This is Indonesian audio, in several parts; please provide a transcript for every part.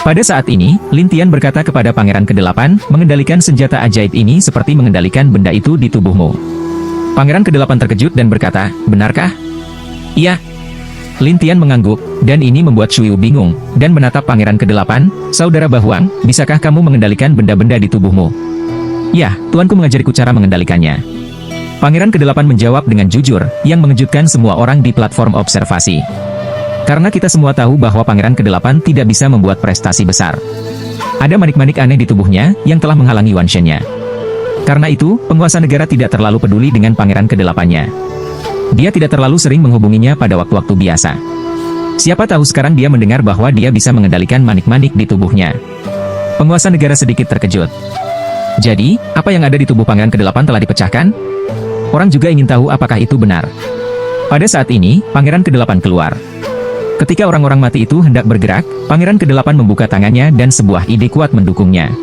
Pada saat ini, Lin Tian berkata kepada Pangeran ke-8, mengendalikan senjata ajaib ini seperti mengendalikan benda itu di tubuhmu. Pangeran ke-8 terkejut dan berkata, benarkah? Iya. Lin Tian mengangguk, dan ini membuat Shuyu bingung, dan menatap Pangeran ke-8, saudara Bahuang, bisakah kamu mengendalikan benda-benda di tubuhmu? Ya, tuanku mengajariku cara mengendalikannya. Pangeran ke-8 menjawab dengan jujur, yang mengejutkan semua orang di platform observasi. Karena kita semua tahu bahwa Pangeran ke-8 tidak bisa membuat prestasi besar. Ada manik-manik aneh di tubuhnya, yang telah menghalangi Wan Shen-nya. Karena itu, penguasa negara tidak terlalu peduli dengan Pangeran ke-8-nya. Dia tidak terlalu sering menghubunginya pada waktu-waktu biasa. Siapa tahu sekarang dia mendengar bahwa dia bisa mengendalikan manik-manik di tubuhnya. Penguasa negara sedikit terkejut. Jadi, apa yang ada di tubuh Pangeran ke-8 telah dipecahkan? Orang juga ingin tahu apakah itu benar. Pada saat ini, Pangeran ke-8 keluar. Ketika orang-orang mati itu hendak bergerak, Pangeran ke-8 membuka tangannya dan sebuah ide kuat mendukungnya.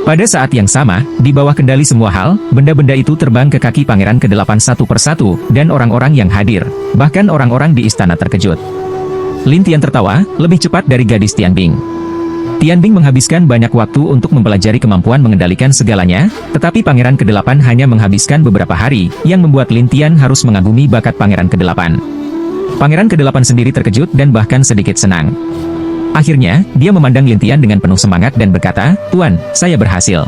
Pada saat yang sama, di bawah kendali semua hal, benda-benda itu terbang ke kaki Pangeran ke-8 satu persatu, dan orang-orang yang hadir, bahkan orang-orang di istana terkejut. Lin Tian tertawa, lebih cepat dari gadis Tianbing. Tianbing menghabiskan banyak waktu untuk mempelajari kemampuan mengendalikan segalanya, tetapi Pangeran ke-8 hanya menghabiskan beberapa hari, yang membuat Lin Tian harus mengagumi bakat Pangeran ke-8. Pangeran ke-8 sendiri terkejut dan bahkan sedikit senang. Akhirnya, dia memandang Lin Tian dengan penuh semangat dan berkata, Tuan, saya berhasil.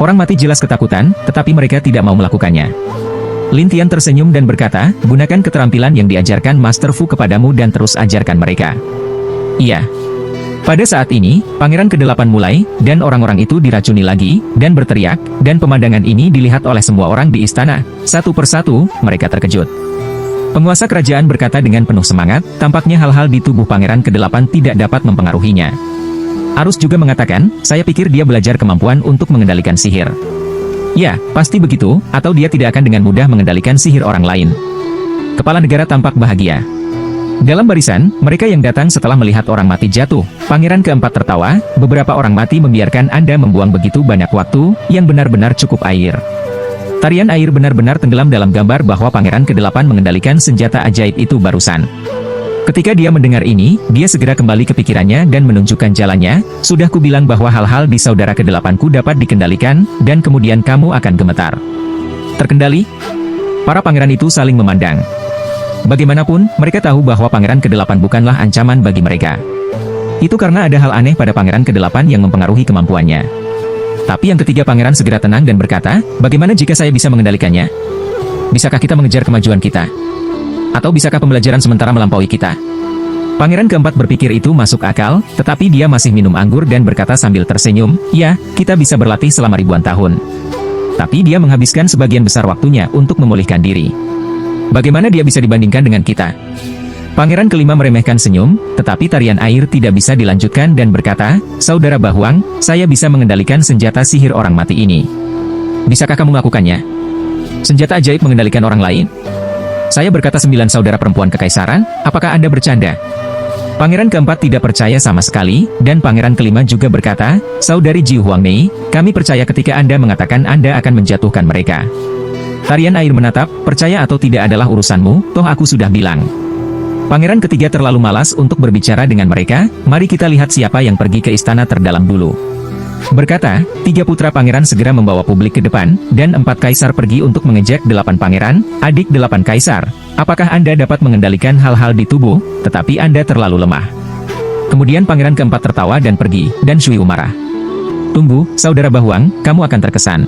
Orang mati jelas ketakutan, tetapi mereka tidak mau melakukannya. Lin Tian tersenyum dan berkata, gunakan keterampilan yang diajarkan Master Fu kepadamu dan terus ajarkan mereka. Iya. Pada saat ini, Pangeran ke-8 mulai, dan orang-orang itu diracuni lagi, dan berteriak, dan pemandangan ini dilihat oleh semua orang di istana. Satu persatu, mereka terkejut. Penguasa kerajaan berkata dengan penuh semangat, tampaknya hal-hal di tubuh Pangeran ke-8 tidak dapat mempengaruhinya. Arus juga mengatakan, saya pikir dia belajar kemampuan untuk mengendalikan sihir. Ya, pasti begitu, atau dia tidak akan dengan mudah mengendalikan sihir orang lain. Kepala negara tampak bahagia. Dalam barisan, mereka yang datang setelah melihat orang mati jatuh, Pangeran ke-4 tertawa, beberapa orang mati membiarkan Anda membuang begitu banyak waktu, yang benar-benar cukup air. Tarian air benar-benar tenggelam dalam gambar bahwa Pangeran ke-8 mengendalikan senjata ajaib itu barusan. Ketika dia mendengar ini, dia segera kembali ke pikirannya dan menunjukkan jalannya, sudah kubilang bahwa hal-hal di saudara ke-8ku dapat dikendalikan, dan kemudian kamu akan gemetar. Terkendali? Para pangeran itu saling memandang. Bagaimanapun, mereka tahu bahwa Pangeran ke-8 bukanlah ancaman bagi mereka. Itu karena ada hal aneh pada Pangeran ke-8 yang mempengaruhi kemampuannya. Tapi yang ketiga pangeran segera tenang dan berkata, bagaimana jika saya bisa mengendalikannya? Bisakah kita mengejar kemajuan kita? Atau bisakah pembelajaran sementara melampaui kita? Pangeran ke-4 berpikir itu masuk akal, tetapi dia masih minum anggur dan berkata sambil tersenyum, ya, kita bisa berlatih selama ribuan tahun. Tapi dia menghabiskan sebagian besar waktunya untuk memulihkan diri. Bagaimana dia bisa dibandingkan dengan kita? Pangeran ke-5 meremehkan senyum, tetapi tarian air tidak bisa dilanjutkan dan berkata, saudara Bahuang, saya bisa mengendalikan senjata sihir orang mati ini. Bisakah kamu melakukannya? Senjata ajaib mengendalikan orang lain? Saya berkata 9 saudara perempuan kekaisaran, apakah Anda bercanda? Pangeran ke-4 tidak percaya sama sekali, dan Pangeran ke-5 juga berkata, saudari Ji Huangmei, kami percaya ketika Anda mengatakan Anda akan menjatuhkan mereka. Tarian air menatap, percaya atau tidak adalah urusanmu, toh aku sudah bilang. Pangeran ketiga terlalu malas untuk berbicara dengan mereka, mari kita lihat siapa yang pergi ke istana terdalam dulu. Berkata, 3 putra pangeran segera membawa publik ke depan, dan 4 kaisar pergi untuk mengejek 8 pangeran, adik 8 kaisar. Apakah Anda dapat mengendalikan hal-hal di tubuh, tetapi Anda terlalu lemah. Kemudian Pangeran ke-4 tertawa dan pergi, dan Shuyu marah. Tunggu, saudara Bahuang, kamu akan terkesan.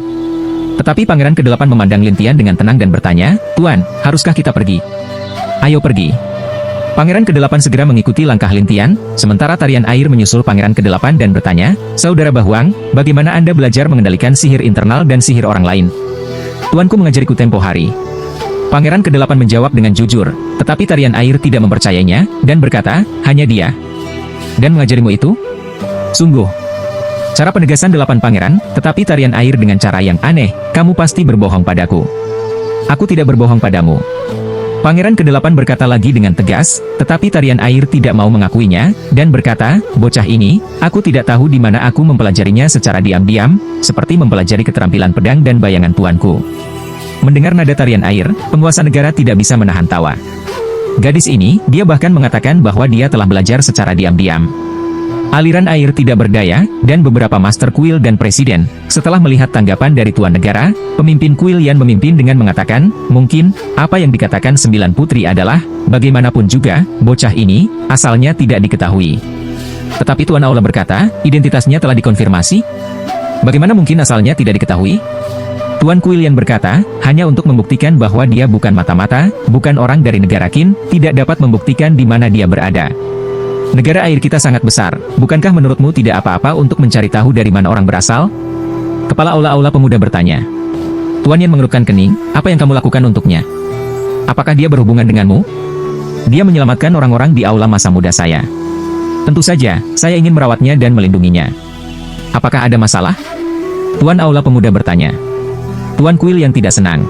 Tetapi Pangeran ke-8 memandang Lin Tian dengan tenang dan bertanya, Tuan, haruskah kita pergi? Ayo pergi. Pangeran ke-8 segera mengikuti langkah Lin Tian, sementara tarian air menyusul Pangeran ke-8 dan bertanya, saudara Bahuang, bagaimana Anda belajar mengendalikan sihir internal dan sihir orang lain? Tuanku mengajariku tempo hari. Pangeran ke-8 menjawab dengan jujur, tetapi tarian air tidak mempercayainya, dan berkata, hanya dia. Dan mengajarimu itu? Sungguh. Cara penegasan 8 pangeran, tetapi tarian air dengan cara yang aneh, kamu pasti berbohong padaku. Aku tidak berbohong padamu. Pangeran ke-8 berkata lagi dengan tegas, tetapi tarian air tidak mau mengakuinya, dan berkata, bocah ini, aku tidak tahu di mana aku mempelajarinya secara diam-diam, seperti mempelajari keterampilan pedang dan bayangan tuanku. Mendengar nada tarian air, penguasa negara tidak bisa menahan tawa. Gadis ini, dia bahkan mengatakan bahwa dia telah belajar secara diam-diam. Aliran air tidak berdaya, dan beberapa Master Kuil dan Presiden, setelah melihat tanggapan dari Tuan Negara, pemimpin kuil yang memimpin dengan mengatakan, mungkin, apa yang dikatakan 9 putri adalah, bagaimanapun juga, bocah ini, asalnya tidak diketahui. Tetapi Tuan Aula berkata, identitasnya telah dikonfirmasi? Bagaimana mungkin asalnya tidak diketahui? Tuan Kuilian berkata, hanya untuk membuktikan bahwa dia bukan mata-mata, bukan orang dari negara Qin, tidak dapat membuktikan di mana dia berada. Negara air kita sangat besar, bukankah menurutmu tidak apa-apa untuk mencari tahu dari mana orang berasal? Kepala aula-aula pemuda bertanya. Tuan Yan mengerutkan kening, apa yang kamu lakukan untuknya? Apakah dia berhubungan denganmu? Dia menyelamatkan orang-orang di aula masa muda saya. Tentu saja, saya ingin merawatnya dan melindunginya. Apakah ada masalah? Tuan aula pemuda bertanya. Tuan Kuil yang tidak senang.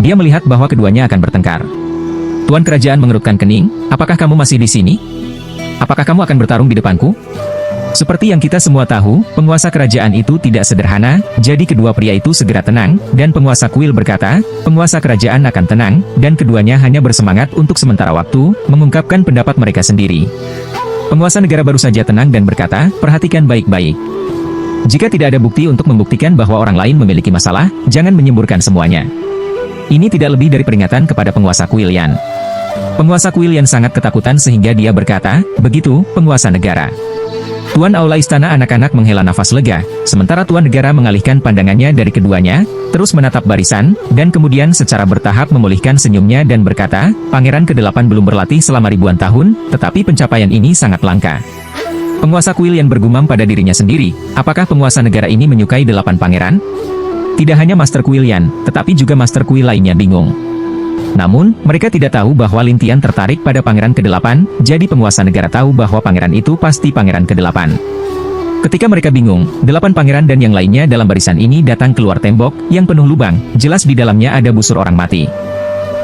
Dia melihat bahwa keduanya akan bertengkar. Tuan kerajaan mengerutkan kening, apakah kamu masih di sini? Apakah kamu akan bertarung di depanku? Seperti yang kita semua tahu, penguasa kerajaan itu tidak sederhana, jadi kedua pria itu segera tenang, dan penguasa kuil berkata, penguasa kerajaan akan tenang, dan keduanya hanya bersemangat untuk sementara waktu, mengungkapkan pendapat mereka sendiri. Penguasa negara baru saja tenang dan berkata, perhatikan baik-baik. Jika tidak ada bukti untuk membuktikan bahwa orang lain memiliki masalah, jangan menyemburkan semuanya. Ini tidak lebih dari peringatan kepada penguasa kuil Yan. Penguasa kuil yang sangat ketakutan sehingga dia berkata, begitu, penguasa negara. Tuan aula istana anak-anak menghela nafas lega, sementara tuan negara mengalihkan pandangannya dari keduanya, terus menatap barisan, dan kemudian secara bertahap memulihkan senyumnya dan berkata, Pangeran ke-8 belum berlatih selama ribuan tahun, tetapi pencapaian ini sangat langka. Penguasa kuil yang bergumam pada dirinya sendiri, apakah penguasa negara ini menyukai 8 pangeran? Tidak hanya Master Kuil Yan, tetapi juga Master Kuil lainnya bingung. Namun, mereka tidak tahu bahwa Lin Tian tertarik pada pangeran ke-8, jadi penguasa negara tahu bahwa pangeran itu pasti pangeran ke-8. Ketika mereka bingung, 8 pangeran dan yang lainnya dalam barisan ini datang keluar tembok, yang penuh lubang, jelas di dalamnya ada busur orang mati.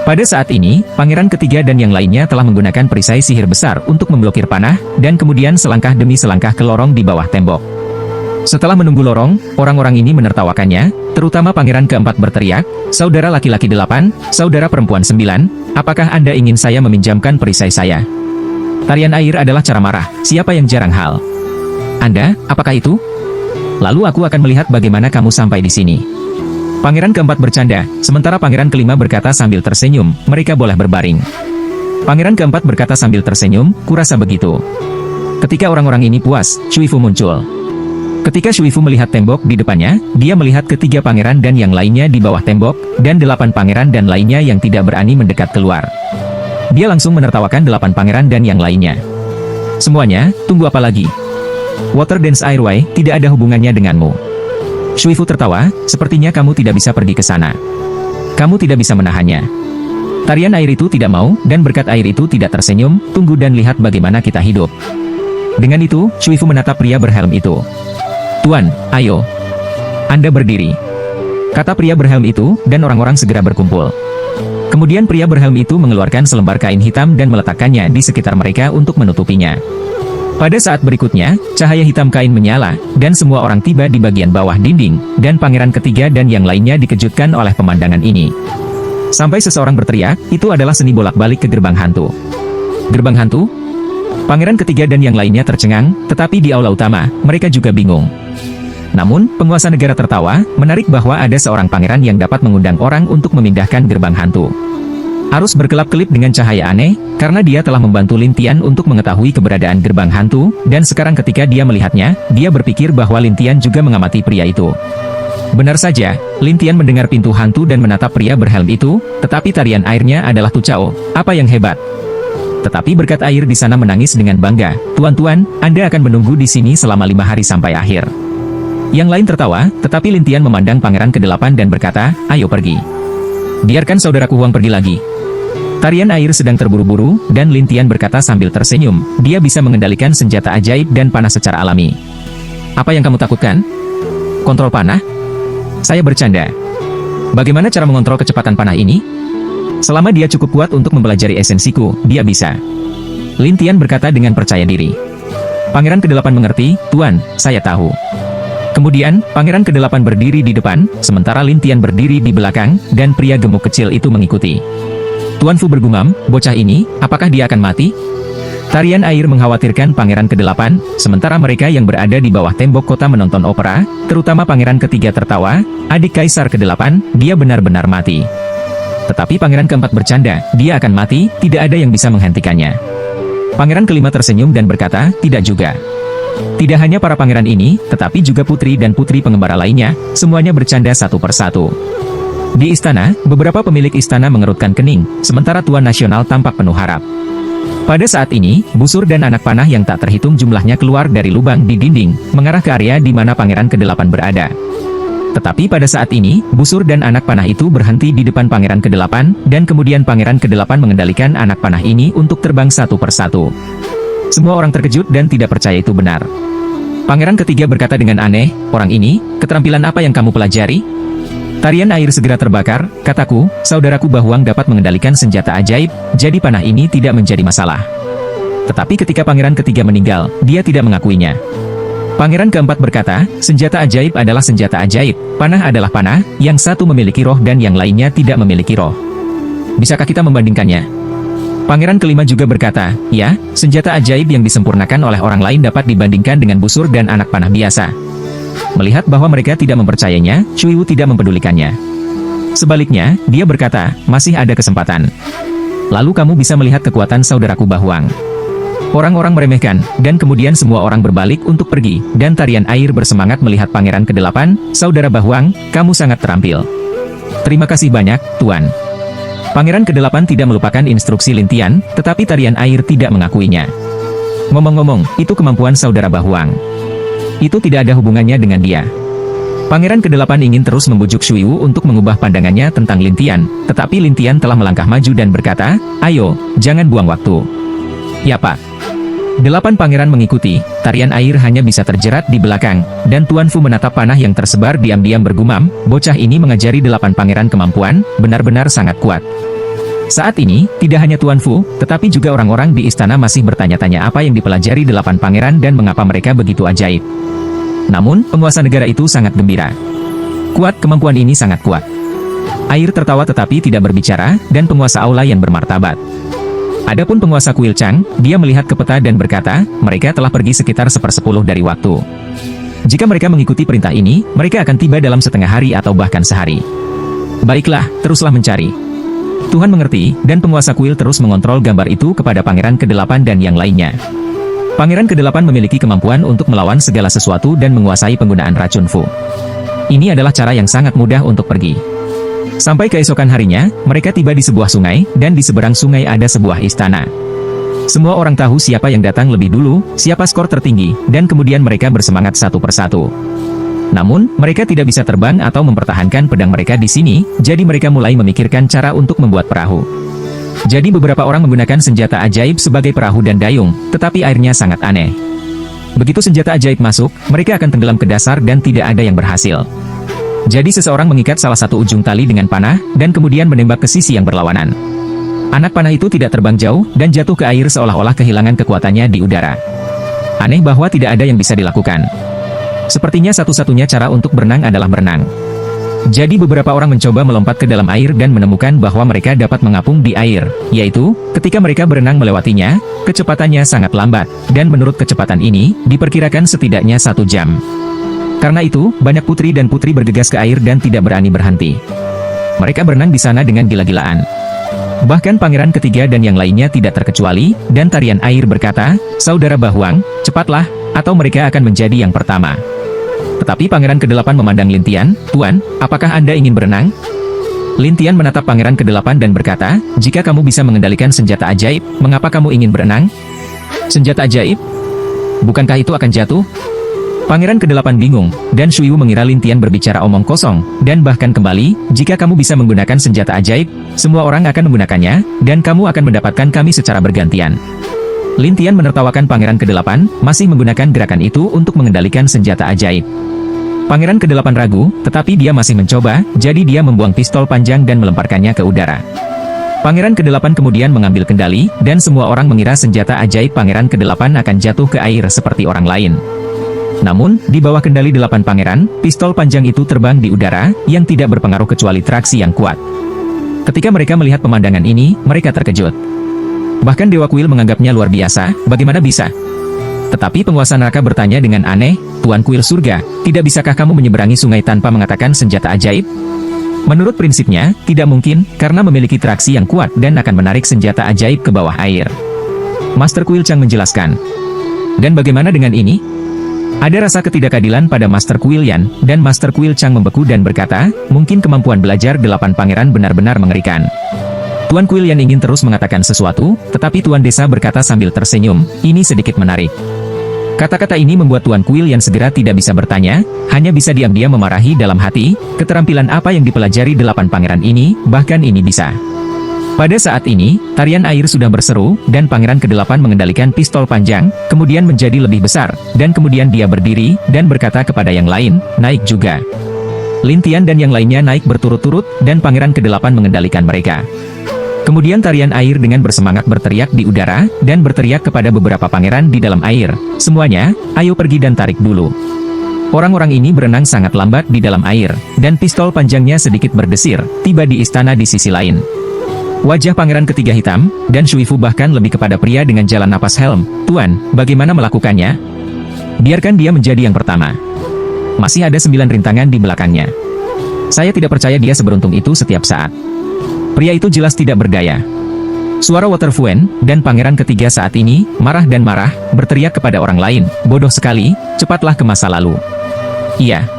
Pada saat ini, pangeran ketiga dan yang lainnya telah menggunakan perisai sihir besar untuk memblokir panah, dan kemudian selangkah demi selangkah ke lorong di bawah tembok. Setelah menunggu lorong, orang-orang ini menertawakannya, terutama pangeran keempat berteriak, saudara laki-laki 8, saudara perempuan 9, apakah Anda ingin saya meminjamkan perisai saya? Tarian air adalah cara marah, siapa yang jarang hal? Anda, apakah itu? Lalu aku akan melihat bagaimana kamu sampai di sini. Pangeran keempat bercanda, sementara pangeran kelima berkata sambil tersenyum, mereka boleh berbaring. Pangeran keempat berkata sambil tersenyum, kurasa begitu. Ketika orang-orang ini puas, Shuifu muncul. Ketika Shuifu melihat tembok di depannya, dia melihat ketiga pangeran dan yang lainnya di bawah tembok, dan 8 pangeran dan lainnya yang tidak berani mendekat keluar. Dia langsung menertawakan 8 pangeran dan yang lainnya. Semuanya, tunggu apa lagi? Water Dance Airway tidak ada hubungannya denganmu. Shuifu tertawa, sepertinya kamu tidak bisa pergi ke sana. Kamu tidak bisa menahannya. Tarian air itu tidak mau, dan berkat air itu tidak tersenyum, tunggu dan lihat bagaimana kita hidup. Dengan itu, Shuifu menatap pria berhelm itu. Tuan, ayo. Anda berdiri. Kata pria berhelm itu, dan orang-orang segera berkumpul. Kemudian pria berhelm itu mengeluarkan selembar kain hitam dan meletakkannya di sekitar mereka untuk menutupinya. Pada saat berikutnya, cahaya hitam kain menyala, dan semua orang tiba di bagian bawah dinding, dan pangeran ketiga dan yang lainnya dikejutkan oleh pemandangan ini. Sampai seseorang berteriak, itu adalah seni bolak-balik ke gerbang hantu. Gerbang hantu? Pangeran ketiga dan yang lainnya tercengang, tetapi di aula utama, mereka juga bingung. Namun, penguasa negara tertawa, menarik bahwa ada seorang pangeran yang dapat mengundang orang untuk memindahkan gerbang hantu. Arus berkelap-kelip dengan cahaya aneh, karena dia telah membantu Lin Tian untuk mengetahui keberadaan gerbang hantu, dan sekarang ketika dia melihatnya, dia berpikir bahwa Lin Tian juga mengamati pria itu. Benar saja, Lin Tian mendengar pintu hantu dan menatap pria berhelm itu, tetapi tarian airnya adalah Tu Chao, apa yang hebat. Tetapi berkat air di sana menangis dengan bangga, tuan-tuan, Anda akan menunggu di sini selama 5 hari sampai akhir. Yang lain tertawa, tetapi Lin Tian memandang pangeran ke-8 dan berkata, ayo pergi. Biarkan saudaraku Huang pergi lagi. Tarian air sedang terburu-buru, dan Lin Tian berkata sambil tersenyum, dia bisa mengendalikan senjata ajaib dan panah secara alami. Apa yang kamu takutkan? Kontrol panah? Saya bercanda. Bagaimana cara mengontrol kecepatan panah ini? Selama dia cukup kuat untuk mempelajari esensiku, dia bisa. Lin Tian berkata dengan percaya diri. Pangeran ke-8 mengerti, Tuan, saya tahu. Kemudian, pangeran ke-8 berdiri di depan, sementara Lin Tian berdiri di belakang, dan pria gemuk kecil itu mengikuti. Tuan Fu bergumam, bocah ini, apakah dia akan mati? Tarian air mengkhawatirkan Pangeran ke-8, sementara mereka yang berada di bawah tembok kota menonton opera, terutama Pangeran ketiga tertawa, adik Kaisar ke-8, dia benar-benar mati. Tetapi Pangeran keempat bercanda, dia akan mati, tidak ada yang bisa menghentikannya. Pangeran kelima tersenyum dan berkata, tidak juga. Tidak hanya para pangeran ini, tetapi juga putri dan putri pengembara lainnya, semuanya bercanda satu persatu. Di istana, beberapa pemilik istana mengerutkan kening, sementara Tuan Nasional tampak penuh harap. Pada saat ini, busur dan anak panah yang tak terhitung jumlahnya keluar dari lubang di dinding, mengarah ke area di mana Pangeran ke-8 berada. Tetapi pada saat ini, busur dan anak panah itu berhenti di depan Pangeran ke-8, dan kemudian Pangeran ke-8 mengendalikan anak panah ini untuk terbang satu persatu. Semua orang terkejut dan tidak percaya itu benar. Pangeran ketiga berkata dengan aneh, orang ini, keterampilan apa yang kamu pelajari? Tarian air segera terbakar, kataku, saudaraku Bahuang dapat mengendalikan senjata ajaib, jadi panah ini tidak menjadi masalah. Tetapi ketika Pangeran ketiga meninggal, dia tidak mengakuinya. Pangeran keempat berkata, senjata ajaib adalah senjata ajaib, panah adalah panah, yang satu memiliki roh dan yang lainnya tidak memiliki roh. Bisakah kita membandingkannya? Pangeran kelima juga berkata, ya, senjata ajaib yang disempurnakan oleh orang lain dapat dibandingkan dengan busur dan anak panah biasa. Melihat bahwa mereka tidak mempercayainya, Cui Wu tidak mempedulikannya. Sebaliknya, dia berkata, masih ada kesempatan. Lalu kamu bisa melihat kekuatan saudaraku Bahuang. Orang-orang meremehkan, dan kemudian semua orang berbalik untuk pergi, dan tarian air bersemangat melihat Pangeran ke-8, saudara Bahuang, kamu sangat terampil. Terima kasih banyak, Tuan. Pangeran ke-8 tidak melupakan instruksi Lintian, tetapi tarian air tidak mengakuinya. Ngomong-ngomong, itu kemampuan saudara Bahuang. Itu tidak ada hubungannya dengan dia. Pangeran ke-8 ingin terus membujuk Cui Wu untuk mengubah pandangannya tentang Lintian, tetapi Lintian telah melangkah maju dan berkata, ayo, jangan buang waktu. Ya Pak. 8 pangeran mengikuti, tarian air hanya bisa terjerat di belakang, dan Tuan Fu menatap panah yang tersebar diam-diam bergumam, bocah ini mengajari 8 pangeran kemampuan, benar-benar sangat kuat. Saat ini, tidak hanya Tuan Fu, tetapi juga orang-orang di istana masih bertanya-tanya apa yang dipelajari 8 pangeran dan mengapa mereka begitu ajaib. Namun, penguasa negara itu sangat gembira. Kuat, kemampuan ini sangat kuat. Air tertawa tetapi tidak berbicara, dan penguasa aula yang bermartabat. Adapun penguasa Kuil Chang, dia melihat ke peta dan berkata, mereka telah pergi sekitar 1/10 dari waktu. Jika mereka mengikuti perintah ini, mereka akan tiba dalam setengah hari atau bahkan sehari. Baiklah, teruslah mencari. Tuhan mengerti, dan penguasa kuil terus mengontrol gambar itu kepada Pangeran ke-8 dan yang lainnya. Pangeran ke-8 memiliki kemampuan untuk melawan segala sesuatu dan menguasai penggunaan racun Fu. Ini adalah cara yang sangat mudah untuk pergi. Sampai keesokan harinya, mereka tiba di sebuah sungai, dan di seberang sungai ada sebuah istana. Semua orang tahu siapa yang datang lebih dulu, siapa skor tertinggi, dan kemudian mereka bersemangat satu persatu. Namun, mereka tidak bisa terbang atau mempertahankan pedang mereka di sini, jadi mereka mulai memikirkan cara untuk membuat perahu. Jadi beberapa orang menggunakan senjata ajaib sebagai perahu dan dayung, tetapi airnya sangat aneh. Begitu senjata ajaib masuk, mereka akan tenggelam ke dasar dan tidak ada yang berhasil. Jadi seseorang mengikat salah satu ujung tali dengan panah, dan kemudian menembak ke sisi yang berlawanan. Anak panah itu tidak terbang jauh, dan jatuh ke air seolah-olah kehilangan kekuatannya di udara. Aneh bahwa tidak ada yang bisa dilakukan. Sepertinya satu-satunya cara untuk berenang adalah berenang. Jadi beberapa orang mencoba melompat ke dalam air dan menemukan bahwa mereka dapat mengapung di air, yaitu, ketika mereka berenang melewatinya, kecepatannya sangat lambat, dan menurut kecepatan ini, diperkirakan setidaknya 1 jam. Karena itu, banyak putri dan putri bergegas ke air dan tidak berani berhenti. Mereka berenang di sana dengan gila-gilaan. Bahkan pangeran ketiga dan yang lainnya tidak terkecuali, dan tarian air berkata, saudara Bahuang, cepatlah, atau mereka akan menjadi yang pertama. Tetapi Pangeran ke-8 memandang Lintian, Tuan, apakah Anda ingin berenang? Lintian menatap Pangeran ke-8 dan berkata, jika kamu bisa mengendalikan senjata ajaib, mengapa kamu ingin berenang? Senjata ajaib? Bukankah itu akan jatuh? Pangeran ke-8 bingung, dan Shuyu mengira Lintian berbicara omong kosong, dan bahkan kembali, jika kamu bisa menggunakan senjata ajaib, semua orang akan menggunakannya, dan kamu akan mendapatkan kami secara bergantian. Lintian menertawakan Pangeran ke-8, masih menggunakan gerakan itu untuk mengendalikan senjata ajaib. Pangeran ke-8 ragu, tetapi dia masih mencoba, jadi dia membuang pistol panjang dan melemparkannya ke udara. Pangeran ke-8 kemudian mengambil kendali, dan semua orang mengira senjata ajaib Pangeran ke-8 akan jatuh ke air seperti orang lain. Namun, di bawah kendali 8 pangeran, pistol panjang itu terbang di udara, yang tidak berpengaruh kecuali traksi yang kuat. Ketika mereka melihat pemandangan ini, mereka terkejut. Bahkan Dewa Kuil menganggapnya luar biasa, bagaimana bisa? Tetapi penguasa neraka bertanya dengan aneh, Tuan Kuil Surga, tidak bisakah kamu menyeberangi sungai tanpa mengatakan senjata ajaib? Menurut prinsipnya, tidak mungkin, karena memiliki traksi yang kuat dan akan menarik senjata ajaib ke bawah air. Master Kuil Chang menjelaskan. Dan bagaimana dengan ini? Ada rasa ketidakadilan pada Master Kuil Yan, dan Master Kuil Chang membeku dan berkata, mungkin kemampuan belajar 8 pangeran benar-benar mengerikan. Tuan Kuil Yan ingin terus mengatakan sesuatu, tetapi Tuan Desa berkata sambil tersenyum, ini sedikit menarik. Kata-kata ini membuat Tuan Kuil Yan segera tidak bisa bertanya, hanya bisa diam-diam memarahi dalam hati, keterampilan apa yang dipelajari 8 pangeran ini, bahkan ini bisa. Pada saat ini, tarian air sudah berseru, dan pangeran ke-8 mengendalikan pistol panjang, kemudian menjadi lebih besar, dan kemudian dia berdiri, dan berkata kepada yang lain, naik juga. Lin Tian dan yang lainnya naik berturut-turut, dan pangeran ke-8 mengendalikan mereka. Kemudian tarian air dengan bersemangat berteriak di udara, dan berteriak kepada beberapa pangeran di dalam air. Semuanya, ayo pergi dan tarik dulu. Orang-orang ini berenang sangat lambat di dalam air, dan pistol panjangnya sedikit berdesir, tiba di istana di sisi lain. Wajah pangeran ketiga hitam, dan Shui Fu bahkan lebih kepada pria dengan jalan napas helm. Tuan, bagaimana melakukannya? Biarkan dia menjadi yang pertama. Masih ada 9 rintangan di belakangnya. Saya tidak percaya dia seberuntung itu setiap saat. Pria itu jelas tidak berdaya. Suara Water Fuen, dan pangeran ketiga saat ini, marah dan marah, berteriak kepada orang lain, bodoh sekali, cepatlah ke masa lalu. Iya.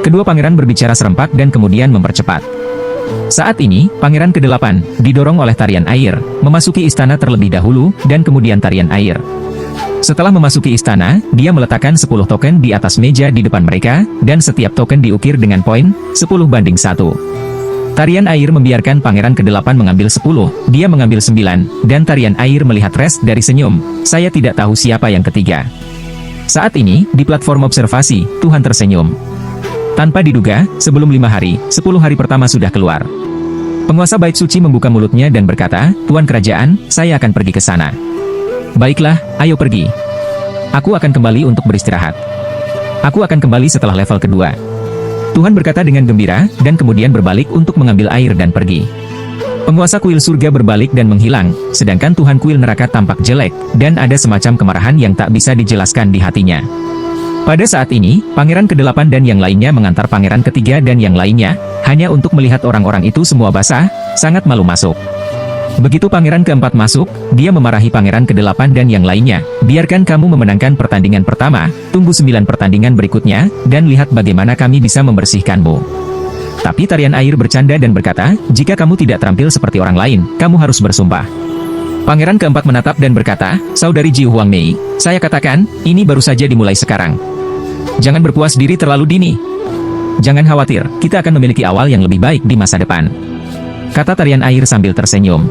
Kedua pangeran berbicara serempak dan kemudian mempercepat. Saat ini, pangeran ke-8, didorong oleh tarian air, memasuki istana terlebih dahulu, dan kemudian tarian air. Setelah memasuki istana, dia meletakkan 10 token di atas meja di depan mereka, dan setiap token diukir dengan poin, 10/1. Tarian air membiarkan pangeran ke-8 mengambil 10, dia mengambil 9, dan tarian air melihat Res dari senyum, saya tidak tahu siapa yang ketiga. Saat ini, di platform observasi, Tuhan tersenyum. Tanpa diduga, sebelum 5 hari, 10 hari pertama sudah keluar. Penguasa Bait Suci membuka mulutnya dan berkata, Tuan Kerajaan, saya akan pergi ke sana. Baiklah, ayo pergi. Aku akan kembali untuk beristirahat. Aku akan kembali setelah level kedua. Tuhan berkata dengan gembira, dan kemudian berbalik untuk mengambil air dan pergi. Penguasa kuil surga berbalik dan menghilang, sedangkan Tuhan kuil neraka tampak jelek, dan ada semacam kemarahan yang tak bisa dijelaskan di hatinya. Pada saat ini, pangeran ke-8 dan yang lainnya mengantar pangeran ketiga dan yang lainnya, hanya untuk melihat orang-orang itu semua basah, sangat malu masuk. Begitu pangeran ke-4 masuk, dia memarahi pangeran ke-8 dan yang lainnya, biarkan kamu memenangkan pertandingan pertama, tunggu 9 pertandingan berikutnya, dan lihat bagaimana kami bisa membersihkanmu. Tapi tarian air bercanda dan berkata, jika kamu tidak terampil seperti orang lain, kamu harus bersumpah. Pangeran ke-4 menatap dan berkata, saudari Jiu Huangmei, saya katakan, ini baru saja dimulai sekarang. Jangan berpuas diri terlalu dini. Jangan khawatir, kita akan memiliki awal yang lebih baik di masa depan. Kata tarian air sambil tersenyum.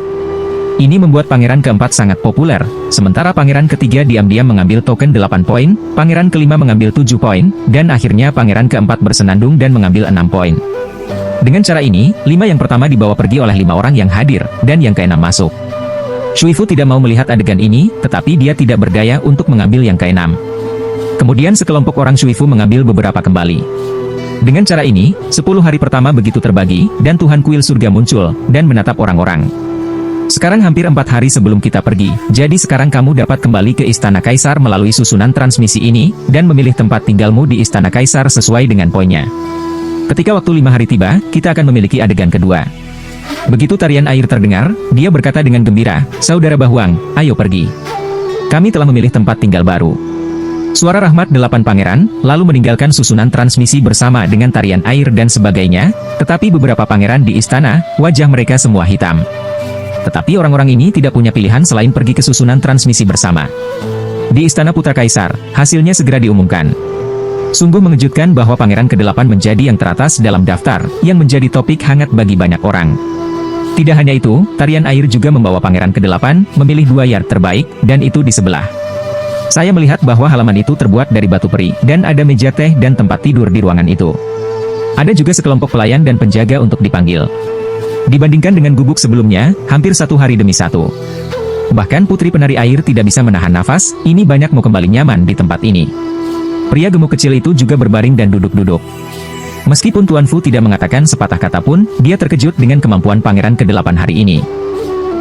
Ini membuat pangeran ke-4 sangat populer, sementara pangeran ketiga diam-diam mengambil token 8 poin, pangeran ke-5 mengambil 7 poin, dan akhirnya pangeran ke-4 bersenandung dan mengambil 6 poin. Dengan cara ini, 5 yang pertama dibawa pergi oleh 5 orang yang hadir, dan yang ke-6 masuk. Shui Fu tidak mau melihat adegan ini, tetapi dia tidak berdaya untuk mengambil yang ke-6. Kemudian sekelompok orang Shui Fu mengambil beberapa kembali. Dengan cara ini, 10 hari pertama begitu terbagi, dan Tuhan Kuil Surga muncul, dan menatap orang-orang. Sekarang hampir 4 hari sebelum kita pergi, jadi sekarang kamu dapat kembali ke Istana Kaisar melalui susunan transmisi ini, dan memilih tempat tinggalmu di Istana Kaisar sesuai dengan poinnya. Ketika waktu 5 hari tiba, kita akan memiliki adegan kedua. Begitu tarian air terdengar, dia berkata dengan gembira, Saudara Bahuang, ayo pergi. Kami telah memilih tempat tinggal baru. Suara rahmat 8 pangeran, lalu meninggalkan susunan transmisi bersama dengan tarian air dan sebagainya, tetapi beberapa pangeran di istana, wajah mereka semua hitam. Tetapi orang-orang ini tidak punya pilihan selain pergi ke susunan transmisi bersama. Di Istana Putra Kaisar, hasilnya segera diumumkan. Sungguh mengejutkan bahwa pangeran ke-8 menjadi yang teratas dalam daftar, yang menjadi topik hangat bagi banyak orang. Tidak hanya itu, tarian air juga membawa pangeran ke-8 memilih 2 yard terbaik, dan itu di sebelah. Saya melihat bahwa halaman itu terbuat dari batu peri, dan ada meja teh dan tempat tidur di ruangan itu. Ada juga sekelompok pelayan dan penjaga untuk dipanggil. Dibandingkan dengan gubuk sebelumnya, hampir 1 hari demi 1. Bahkan putri penari air tidak bisa menahan nafas, ini banyak mau kembali nyaman di tempat ini. Pria gemuk kecil itu juga berbaring dan duduk-duduk. Meskipun Tuan Fu tidak mengatakan sepatah kata pun, dia terkejut dengan kemampuan pangeran ke-8 hari ini.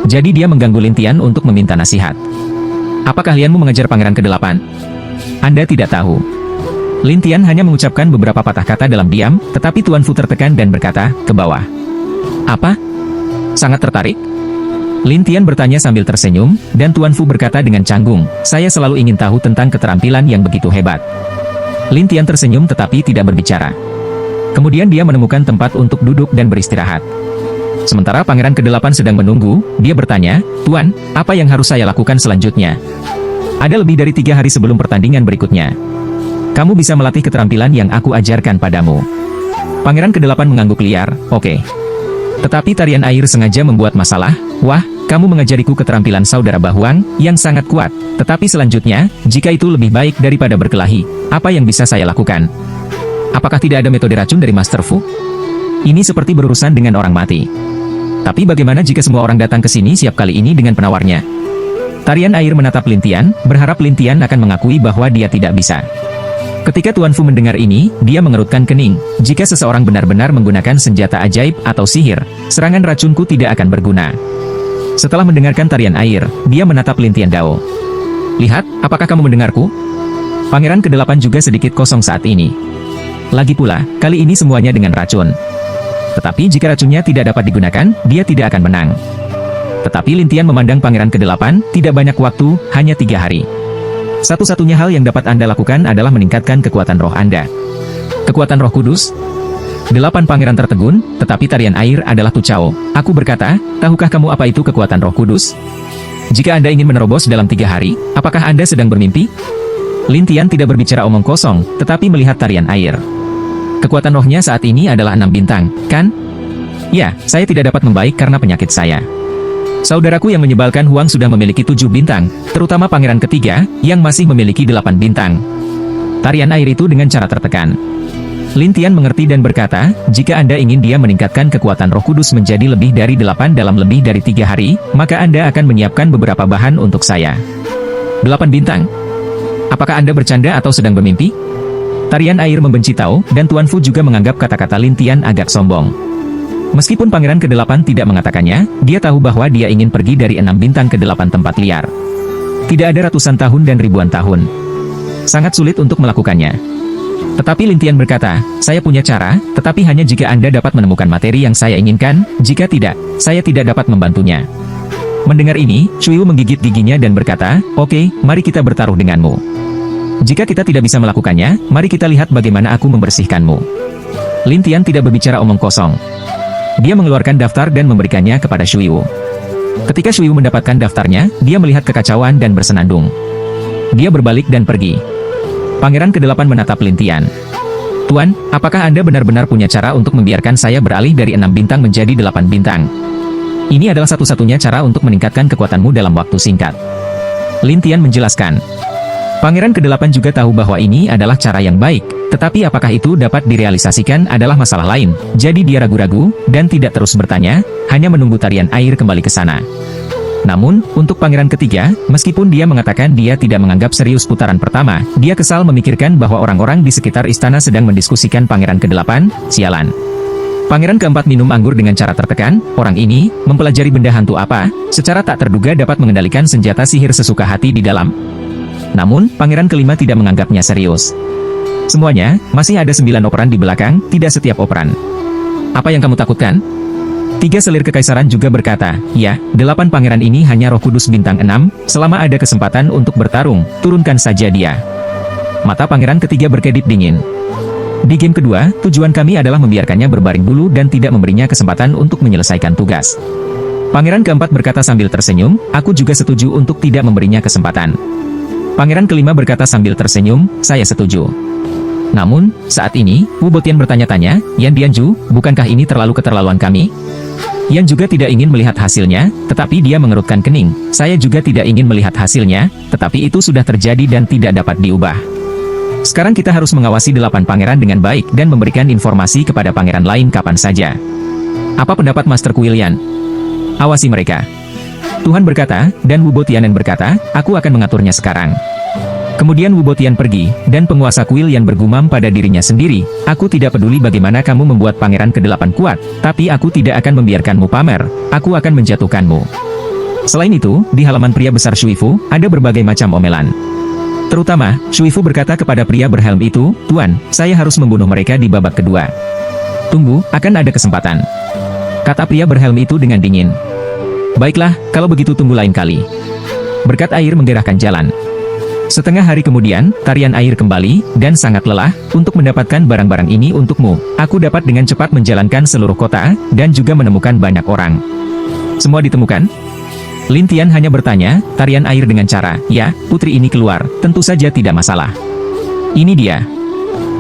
Jadi dia mengganggu Lin Tian untuk meminta nasihat. Apa keahlianmu mengejar pangeran ke-8? Anda tidak tahu. Lin Tian hanya mengucapkan beberapa patah kata dalam diam, tetapi Tuan Fu tertekan dan berkata, ke bawah. Apa? Sangat tertarik? Lin Tian bertanya sambil tersenyum, dan Tuan Fu berkata dengan canggung, saya selalu ingin tahu tentang keterampilan yang begitu hebat. Lin Tian tersenyum tetapi tidak berbicara. Kemudian dia menemukan tempat untuk duduk dan beristirahat. Sementara pangeran ke-8 sedang menunggu, dia bertanya, Tuan, apa yang harus saya lakukan selanjutnya? Ada lebih dari 3 hari sebelum pertandingan berikutnya. Kamu bisa melatih keterampilan yang aku ajarkan padamu. Pangeran ke-8 mengangguk liar, oke. Tetapi tarian air sengaja membuat masalah, wah, kamu mengajariku keterampilan saudara Bahuang, yang sangat kuat. Tetapi selanjutnya, jika itu lebih baik daripada berkelahi, apa yang bisa saya lakukan? Apakah tidak ada metode racun dari Master Fu? Ini seperti berurusan dengan orang mati. Tapi bagaimana jika semua orang datang ke sini siap kali ini dengan penawarnya? Tarian air menatap Lin Tian, berharap Lin Tian akan mengakui bahwa dia tidak bisa. Ketika Tuan Fu mendengar ini, dia mengerutkan kening. Jika seseorang benar-benar menggunakan senjata ajaib atau sihir, serangan racunku tidak akan berguna. Setelah mendengarkan tarian air, dia menatap Lin Tian Dao. Lihat, apakah kamu mendengarku? Pangeran ke-8 juga sedikit kosong saat ini. Lagi pula, kali ini semuanya dengan racun. Tetapi jika racunnya tidak dapat digunakan, dia tidak akan menang. Tetapi Lin Tian memandang pangeran ke-8, tidak banyak waktu, hanya 3 hari. Satu-satunya hal yang dapat Anda lakukan adalah meningkatkan kekuatan roh Anda. Kekuatan roh kudus? 8 pangeran tertegun, tetapi tarian air adalah Tucao. Aku berkata, tahukah kamu apa itu kekuatan roh kudus? Jika Anda ingin menerobos dalam 3 hari, apakah Anda sedang bermimpi? Lin Tian tidak berbicara omong kosong, tetapi melihat tarian air. Kekuatan rohnya saat ini adalah 6 bintang, kan? Ya, saya tidak dapat membaik karena penyakit saya. Saudaraku yang menyebalkan Huang sudah memiliki 7 bintang, terutama pangeran ketiga, yang masih memiliki 8 bintang. Tarian air itu dengan cara tertekan. Lin Tian mengerti dan berkata, jika Anda ingin dia meningkatkan kekuatan roh kudus menjadi lebih dari 8 dalam lebih dari 3 hari, maka Anda akan menyiapkan beberapa bahan untuk saya. 8 bintang? Apakah Anda bercanda atau sedang bermimpi? Tarian air membenci Tao, dan Tuan Fu juga menganggap kata-kata Lin Tian agak sombong. Meskipun pangeran ke-8 tidak mengatakannya, dia tahu bahwa dia ingin pergi dari 6 bintang ke 8 tempat liar. Tidak ada ratusan tahun dan ribuan tahun. Sangat sulit untuk melakukannya. Tetapi Lin Tian berkata, saya punya cara, tetapi hanya jika Anda dapat menemukan materi yang saya inginkan, jika tidak, saya tidak dapat membantunya. Mendengar ini, Shui Wu menggigit giginya dan berkata, oke, mari kita bertaruh denganmu. Jika kita tidak bisa melakukannya, mari kita lihat bagaimana aku membersihkanmu. Lin Tian tidak berbicara omong kosong. Dia mengeluarkan daftar dan memberikannya kepada Shui Wu. Ketika Shui Wu mendapatkan daftarnya, dia melihat kekacauan dan bersenandung. Dia berbalik dan pergi. Pangeran ke-8 menatap Lin Tian. Tuan, apakah Anda benar-benar punya cara untuk membiarkan saya beralih dari 6 bintang menjadi 8 bintang? Ini adalah satu-satunya cara untuk meningkatkan kekuatanmu dalam waktu singkat. Lin Tian menjelaskan. Pangeran ke-8 juga tahu bahwa ini adalah cara yang baik, tetapi apakah itu dapat direalisasikan adalah masalah lain. Jadi dia ragu-ragu, dan tidak terus bertanya, hanya menunggu tarian air kembali ke sana. Namun, untuk pangeran ketiga, meskipun dia mengatakan dia tidak menganggap serius putaran pertama, dia kesal memikirkan bahwa orang-orang di sekitar istana sedang mendiskusikan pangeran ke-8, sialan. Pangeran ke-4 minum anggur dengan cara tertekan, orang ini, mempelajari benda hantu apa, secara tak terduga dapat mengendalikan senjata sihir sesuka hati di dalam. Namun, pangeran ke-5 tidak menganggapnya serius. Semuanya, masih ada 9 operan di belakang, tidak setiap operan. Apa yang kamu takutkan? 3 selir kekaisaran juga berkata, ya, 8 pangeran ini hanya roh kudus bintang 6, selama ada kesempatan untuk bertarung, turunkan saja dia. Mata pangeran ketiga berkedip dingin. Di game kedua, tujuan kami adalah membiarkannya berbaring dulu dan tidak memberinya kesempatan untuk menyelesaikan tugas. Pangeran ke-4 berkata sambil tersenyum, aku juga setuju untuk tidak memberinya kesempatan. Pangeran ke-5 berkata sambil tersenyum, saya setuju. Namun, saat ini, Wu Botian bertanya-tanya, Yan Dianju, bukankah ini terlalu keterlaluan kami? Yan juga tidak ingin melihat hasilnya, tetapi dia mengerutkan kening. Saya juga tidak ingin melihat hasilnya, tetapi itu sudah terjadi dan tidak dapat diubah. Sekarang kita harus mengawasi 8 pangeran dengan baik dan memberikan informasi kepada pangeran lain kapan saja. Apa pendapat Master Kuilian? Awasi mereka. Tuhan berkata, dan Wu Botianen berkata, aku akan mengaturnya sekarang. Kemudian Wu Botian pergi, dan penguasa kuil yang bergumam pada dirinya sendiri, aku tidak peduli bagaimana kamu membuat pangeran ke-8 kuat, tapi aku tidak akan membiarkanmu pamer, aku akan menjatuhkanmu. Selain itu, di halaman pria besar Shuifu, ada berbagai macam omelan. Terutama, Shuifu berkata kepada pria berhelm itu, "Tuan, saya harus membunuh mereka di babak kedua." "Tunggu, akan ada kesempatan," kata pria berhelm itu dengan dingin. "Baiklah, kalau begitu tunggu lain kali." Berkat air menggerahkan jalan. Setengah hari kemudian, tarian air kembali, dan sangat lelah. "Untuk mendapatkan barang-barang ini untukmu, aku dapat dengan cepat menjalankan seluruh kota, dan juga menemukan banyak orang." "Semua ditemukan?" Lin Tian hanya bertanya, tarian air dengan cara, "Ya, putri ini keluar, tentu saja tidak masalah." "Ini dia."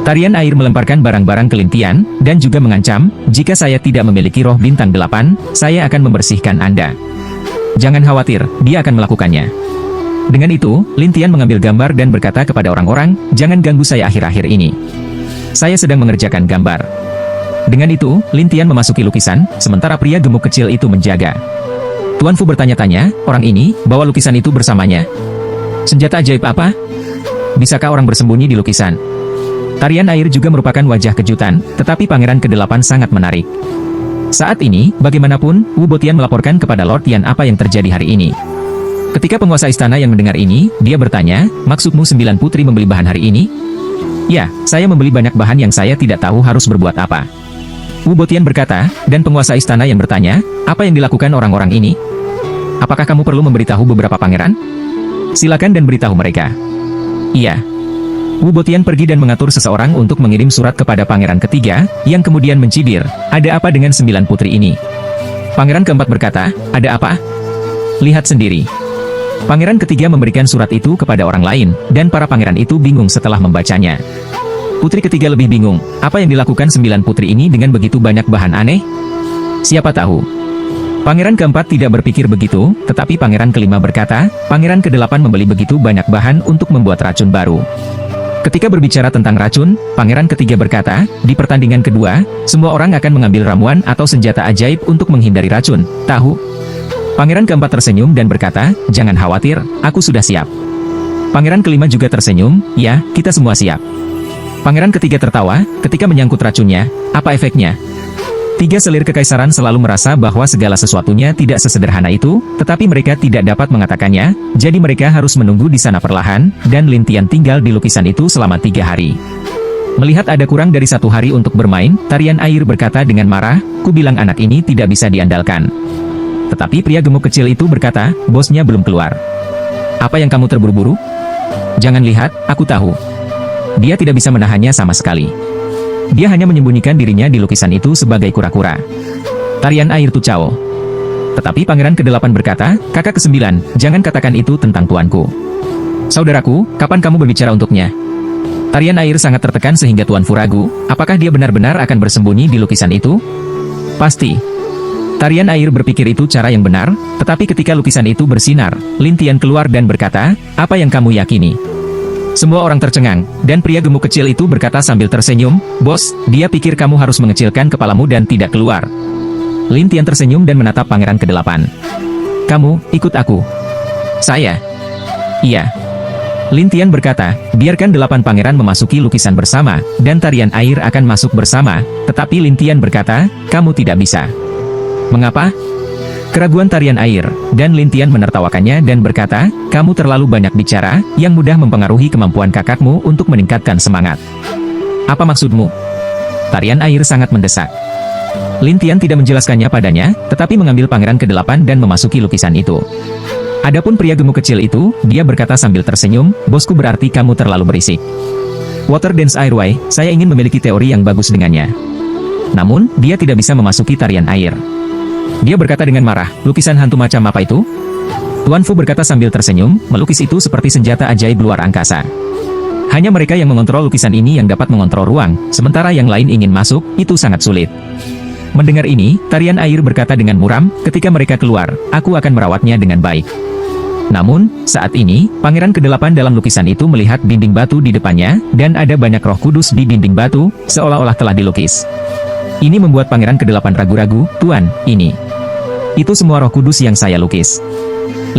Tarian air melemparkan barang-barang ke Lin Tian, dan juga mengancam, "Jika saya tidak memiliki roh bintang 8, saya akan membersihkan Anda." "Jangan khawatir, dia akan melakukannya." Dengan itu, Lin Tian mengambil gambar dan berkata kepada orang-orang, "Jangan ganggu saya akhir-akhir ini. Saya sedang mengerjakan gambar." Dengan itu, Lin Tian memasuki lukisan, sementara pria gemuk kecil itu menjaga. Tuan Fu bertanya-tanya, "Orang ini, bawa lukisan itu bersamanya. Senjata ajaib apa? Bisakah orang bersembunyi di lukisan?" Tarian air juga merupakan wajah kejutan, tetapi Pangeran ke-8 sangat menarik. Saat ini, bagaimanapun, Wu Botian melaporkan kepada Lord Tian apa yang terjadi hari ini. Ketika penguasa istana yang mendengar ini, dia bertanya, "Maksudmu 9 putri membeli bahan hari ini?" "Ya, saya membeli banyak bahan yang saya tidak tahu harus berbuat apa." Wu Botian berkata, dan penguasa istana yang bertanya, "Apa yang dilakukan orang-orang ini? Apakah kamu perlu memberitahu beberapa pangeran? Silakan dan beritahu mereka." "Iya." Wu Botian pergi dan mengatur seseorang untuk mengirim surat kepada pangeran ketiga, yang kemudian mencibir, "Ada apa dengan 9 putri ini?" Pangeran keempat berkata, "Ada apa? Lihat sendiri." Pangeran ketiga memberikan surat itu kepada orang lain, dan para pangeran itu bingung setelah membacanya. Putri ketiga lebih bingung, apa yang dilakukan 9 putri ini dengan begitu banyak bahan aneh? Siapa tahu. Pangeran keempat tidak berpikir begitu, tetapi pangeran kelima berkata, "Pangeran ke-8 membeli begitu banyak bahan untuk membuat racun baru." Ketika berbicara tentang racun, pangeran ketiga berkata, "Di pertandingan kedua, semua orang akan mengambil ramuan atau senjata ajaib untuk menghindari racun, tahu?" Pangeran keempat tersenyum dan berkata, "Jangan khawatir, aku sudah siap." Pangeran kelima juga tersenyum, "Ya, kita semua siap." Pangeran ketiga tertawa, ketika menyangkut racunnya, "Apa efeknya?" Tiga selir kekaisaran selalu merasa bahwa segala sesuatunya tidak sesederhana itu, tetapi mereka tidak dapat mengatakannya, jadi mereka harus menunggu di sana perlahan, dan Lin Tian tinggal di lukisan itu selama 3 hari. Melihat ada kurang dari 1 hari untuk bermain, tarian air berkata dengan marah, "Ku bilang anak ini tidak bisa diandalkan." Tetapi pria gemuk kecil itu berkata, "Bosnya belum keluar." "Apa yang kamu terburu-buru? Jangan lihat, aku tahu." Dia tidak bisa menahannya sama sekali. Dia hanya menyembunyikan dirinya di lukisan itu sebagai kura-kura. Tarian air Tucao. Tetapi pangeran ke-8 berkata, "Kakak ke-9, jangan katakan itu tentang tuanku." "Saudaraku, kapan kamu berbicara untuknya?" Tarian air sangat tertekan sehingga Tuan Fu ragu, apakah dia benar-benar akan bersembunyi di lukisan itu? Pasti. Tarian air berpikir itu cara yang benar, tetapi ketika lukisan itu bersinar, Lin Tian keluar dan berkata, "Apa yang kamu yakini?" Semua orang tercengang, dan pria gemuk kecil itu berkata sambil tersenyum, "Bos, dia pikir kamu harus mengecilkan kepalamu dan tidak keluar." Lin Tian tersenyum dan menatap pangeran ke-8. "Kamu, ikut aku." "Saya?" "Iya." Lin Tian berkata, "Biarkan 8 pangeran memasuki lukisan bersama, dan tarian air akan masuk bersama." Tetapi Lin Tian berkata, "Kamu tidak bisa." "Mengapa?" Keraguan tarian air, dan Lin Tian menertawakannya dan berkata, "Kamu terlalu banyak bicara, yang mudah mempengaruhi kemampuan kakakmu untuk meningkatkan semangat." "Apa maksudmu?" Tarian air sangat mendesak. Lin Tian tidak menjelaskannya padanya, tetapi mengambil pangeran ke-8 dan memasuki lukisan itu. Adapun pria gemuk kecil itu, dia berkata sambil tersenyum, "Bosku berarti kamu terlalu berisik." "Water Dance Airway, saya ingin memiliki teori yang bagus dengannya." Namun, dia tidak bisa memasuki tarian air. Dia berkata dengan marah, "Lukisan hantu macam apa itu?" Tuan Fu berkata sambil tersenyum, "Melukis itu seperti senjata ajaib luar angkasa. Hanya mereka yang mengontrol lukisan ini yang dapat mengontrol ruang, sementara yang lain ingin masuk, itu sangat sulit." Mendengar ini, tarian air berkata dengan muram, "Ketika mereka keluar, aku akan merawatnya dengan baik." Namun, saat ini, pangeran ke-8 dalam lukisan itu melihat dinding batu di depannya, dan ada banyak roh kudus di dinding batu, seolah-olah telah dilukis. Ini membuat pangeran ke-8 ragu-ragu, "Tuan, ini. Itu semua roh kudus yang saya lukis."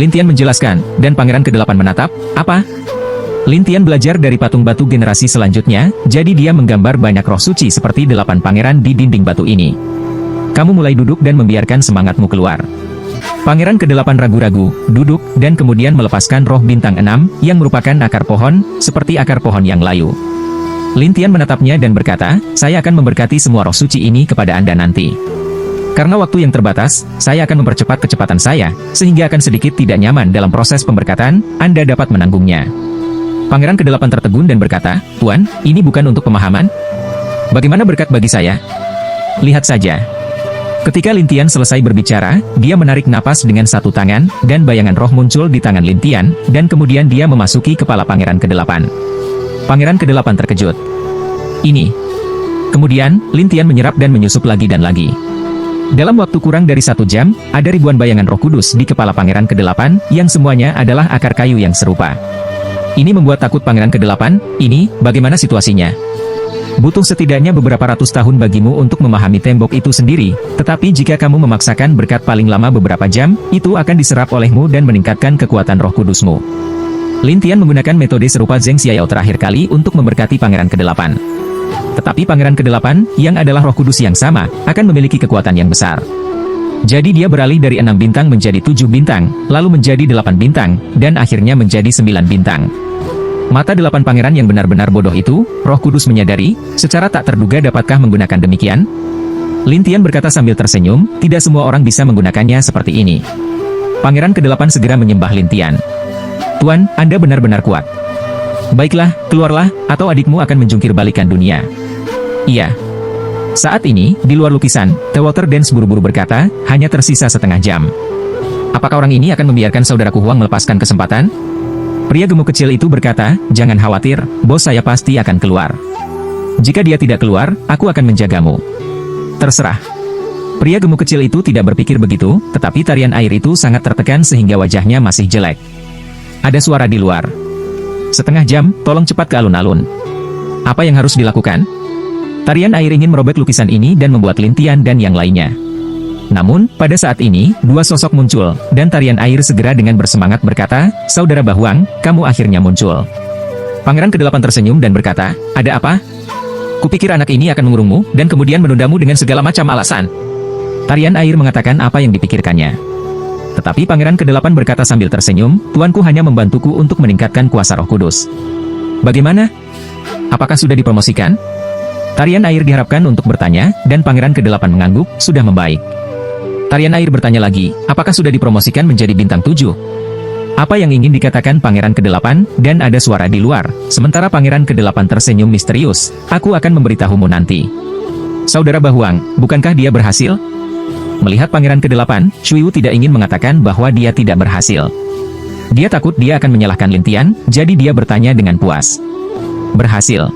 Lin Tian menjelaskan, dan pangeran ke-8 menatap, "Apa?" Lin Tian belajar dari patung batu generasi selanjutnya, jadi dia menggambar banyak roh suci seperti 8 pangeran di dinding batu ini. "Kamu mulai duduk dan membiarkan semangatmu keluar." Pangeran ke-8 ragu-ragu, duduk, dan kemudian melepaskan roh bintang 6, yang merupakan akar pohon, seperti akar pohon yang layu. Lin Tian menatapnya dan berkata, saya akan memberkati semua roh suci ini kepada Anda nanti. Karena waktu yang terbatas, saya akan mempercepat kecepatan saya, sehingga akan sedikit tidak nyaman dalam proses pemberkatan, Anda dapat menanggungnya. Pangeran ke-8 tertegun dan berkata, Tuan, ini bukan untuk pemahaman? Bagaimana berkat bagi saya? Lihat saja. Ketika Lin Tian selesai berbicara, dia menarik napas dengan satu tangan, dan bayangan roh muncul di tangan Lin Tian, dan kemudian dia memasuki kepala Pangeran ke-8. Pangeran ke-8 terkejut. Ini. Kemudian, Lin Tian menyerap dan menyusup lagi dan lagi. Dalam waktu kurang dari 1 jam, ada ribuan bayangan roh kudus di kepala Pangeran ke-8, yang semuanya adalah akar kayu yang serupa. Ini membuat takut Pangeran ke-8, ini, bagaimana situasinya? Butuh setidaknya beberapa ratus tahun bagimu untuk memahami tembok itu sendiri, tetapi jika kamu memaksakan berkat paling lama beberapa jam, itu akan diserap olehmu dan meningkatkan kekuatan roh kudusmu. Lin Tian menggunakan metode serupa Zheng Xiao terakhir kali untuk memberkati Pangeran ke-8. Tetapi Pangeran ke-8, yang adalah roh kudus yang sama, akan memiliki kekuatan yang besar. Jadi dia beralih dari 6 bintang menjadi 7 bintang, lalu menjadi 8 bintang, dan akhirnya menjadi 9 bintang. Mata 8 pangeran yang benar-benar bodoh itu, Roh Kudus menyadari, secara tak terduga dapatkah menggunakan demikian? Lin Tian berkata sambil tersenyum, tidak semua orang bisa menggunakannya seperti ini. Pangeran ke-8 segera menyembah Lin Tian. Tuan, Anda benar-benar kuat. Baiklah, keluarlah, atau adikmu akan menjungkir balikan dunia. Iya. Saat ini, di luar lukisan, The Water Dance buru-buru berkata, hanya tersisa setengah jam. Apakah orang ini akan membiarkan saudaraku Huang melepaskan kesempatan? Pria gemuk kecil itu berkata, jangan khawatir, bos saya pasti akan keluar. Jika dia tidak keluar, aku akan menjagamu. Terserah. Pria gemuk kecil itu tidak berpikir begitu, tetapi tarian air itu sangat tertekan sehingga wajahnya masih jelek. Ada suara di luar. Setengah jam, tolong cepat ke alun-alun. Apa yang harus dilakukan? Tarian air ingin merobek lukisan ini dan membuat Lin Tian dan yang lainnya. Namun, pada saat ini, 2 sosok muncul, dan tarian air segera dengan bersemangat berkata, Saudara Bahuang, kamu akhirnya muncul. Pangeran ke-8 tersenyum dan berkata, ada apa? Kupikir anak ini akan mengurungmu, dan kemudian menundamu dengan segala macam alasan. Tarian air mengatakan apa yang dipikirkannya. Tetapi Pangeran ke-8 berkata sambil tersenyum, Tuanku hanya membantuku untuk meningkatkan kuasa Roh Kudus. Bagaimana? Apakah sudah dipromosikan? Tarian air diharapkan untuk bertanya, dan Pangeran ke-8 mengangguk, sudah membaik. Tarian air bertanya lagi, apakah sudah dipromosikan menjadi bintang 7? Apa yang ingin dikatakan Pangeran ke-8, dan ada suara di luar, sementara Pangeran ke-8 tersenyum misterius, aku akan memberitahumu nanti. Saudara Bahuang, bukankah dia berhasil? Melihat Pangeran ke-8, Shui Wu tidak ingin mengatakan bahwa dia tidak berhasil. Dia takut dia akan menyalahkan Lin Tian, jadi dia bertanya dengan puas. Berhasil.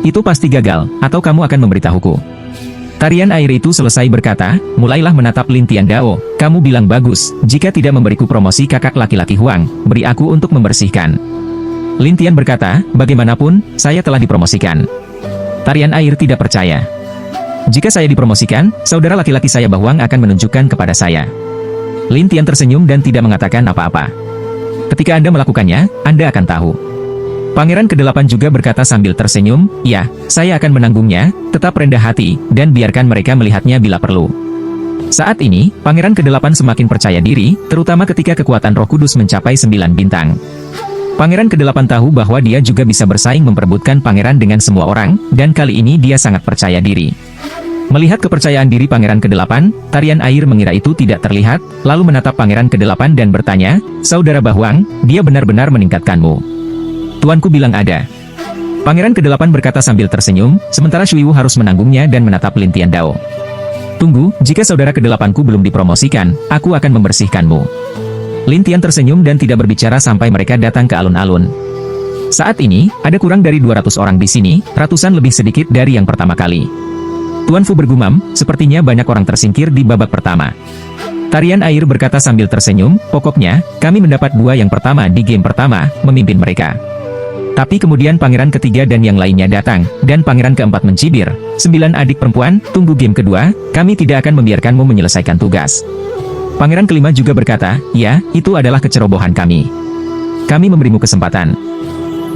Itu pasti gagal, atau kamu akan memberitahuku. Tarian air itu selesai berkata, mulailah menatap Lin Tian Dao, kamu bilang bagus, jika tidak memberiku promosi kakak laki-laki Huang, beri aku untuk membersihkan. Lin Tian berkata, bagaimanapun, saya telah dipromosikan. Tarian air tidak percaya. Jika saya dipromosikan, saudara laki-laki saya Bahuang akan menunjukkan kepada saya. Lin Tian tersenyum dan tidak mengatakan apa-apa. Ketika Anda melakukannya, Anda akan tahu. Pangeran ke-8 juga berkata sambil tersenyum, ya, saya akan menanggungnya, tetap rendah hati, dan biarkan mereka melihatnya bila perlu. Saat ini, Pangeran ke-8 semakin percaya diri, terutama ketika kekuatan Roh Kudus mencapai 9 bintang. Pangeran ke-8 tahu bahwa dia juga bisa bersaing memperebutkan pangeran dengan semua orang, dan kali ini dia sangat percaya diri. Melihat kepercayaan diri Pangeran ke-8, tarian air mengira itu tidak terlihat, lalu menatap Pangeran ke-8 dan bertanya, Saudara Bahuang, dia benar-benar meningkatkanmu. Tuanku bilang ada. Pangeran ke-8 berkata sambil tersenyum, sementara Shui Wu harus menanggungnya dan menatap Lin Tian Dao. Tunggu, jika saudara ke-8ku belum dipromosikan, aku akan membersihkanmu. Lin Tian tersenyum dan tidak berbicara sampai mereka datang ke alun-alun. Saat ini, ada kurang dari 200 orang di sini, ratusan lebih sedikit dari yang pertama kali. Tuan Fu bergumam, sepertinya banyak orang tersingkir di babak pertama. Tarian air berkata sambil tersenyum, pokoknya, kami mendapat 2 yang pertama di game pertama, memimpin mereka. Tapi kemudian pangeran ketiga dan yang lainnya datang, dan pangeran keempat mencibir, 9 adik perempuan, tunggu game kedua, kami tidak akan membiarkanmu menyelesaikan tugas. Pangeran kelima juga berkata, ya, itu adalah kecerobohan kami. Kami memberimu kesempatan.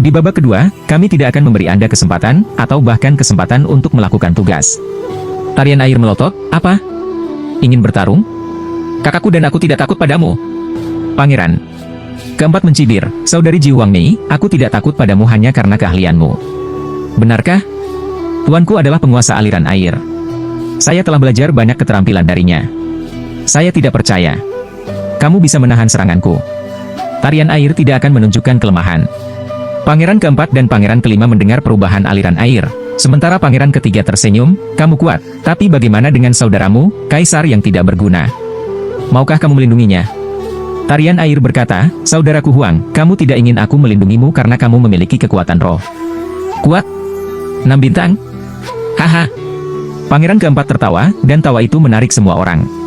Di babak kedua, kami tidak akan memberi Anda kesempatan, atau bahkan kesempatan untuk melakukan tugas. Tarian air melotot, apa? Ingin bertarung? Kakakku dan aku tidak takut padamu. Pangeran keempat mencibir, saudari Ji Wangmei, aku tidak takut padamu hanya karena keahlianmu. Benarkah? Tuanku adalah penguasa aliran air. Saya telah belajar banyak keterampilan darinya. Saya tidak percaya kamu bisa menahan seranganku. Tarian air tidak akan menunjukkan kelemahan. Pangeran keempat dan pangeran kelima mendengar perubahan aliran air. Sementara pangeran ketiga tersenyum, kamu kuat, tapi bagaimana dengan saudaramu, kaisar yang tidak berguna? Maukah kamu melindunginya? Tarian air berkata, saudaraku Huang, kamu tidak ingin aku melindungimu karena kamu memiliki kekuatan roh. Kuat? 6 bintang? Haha. Pangeran keempat tertawa, dan tawa itu menarik semua orang.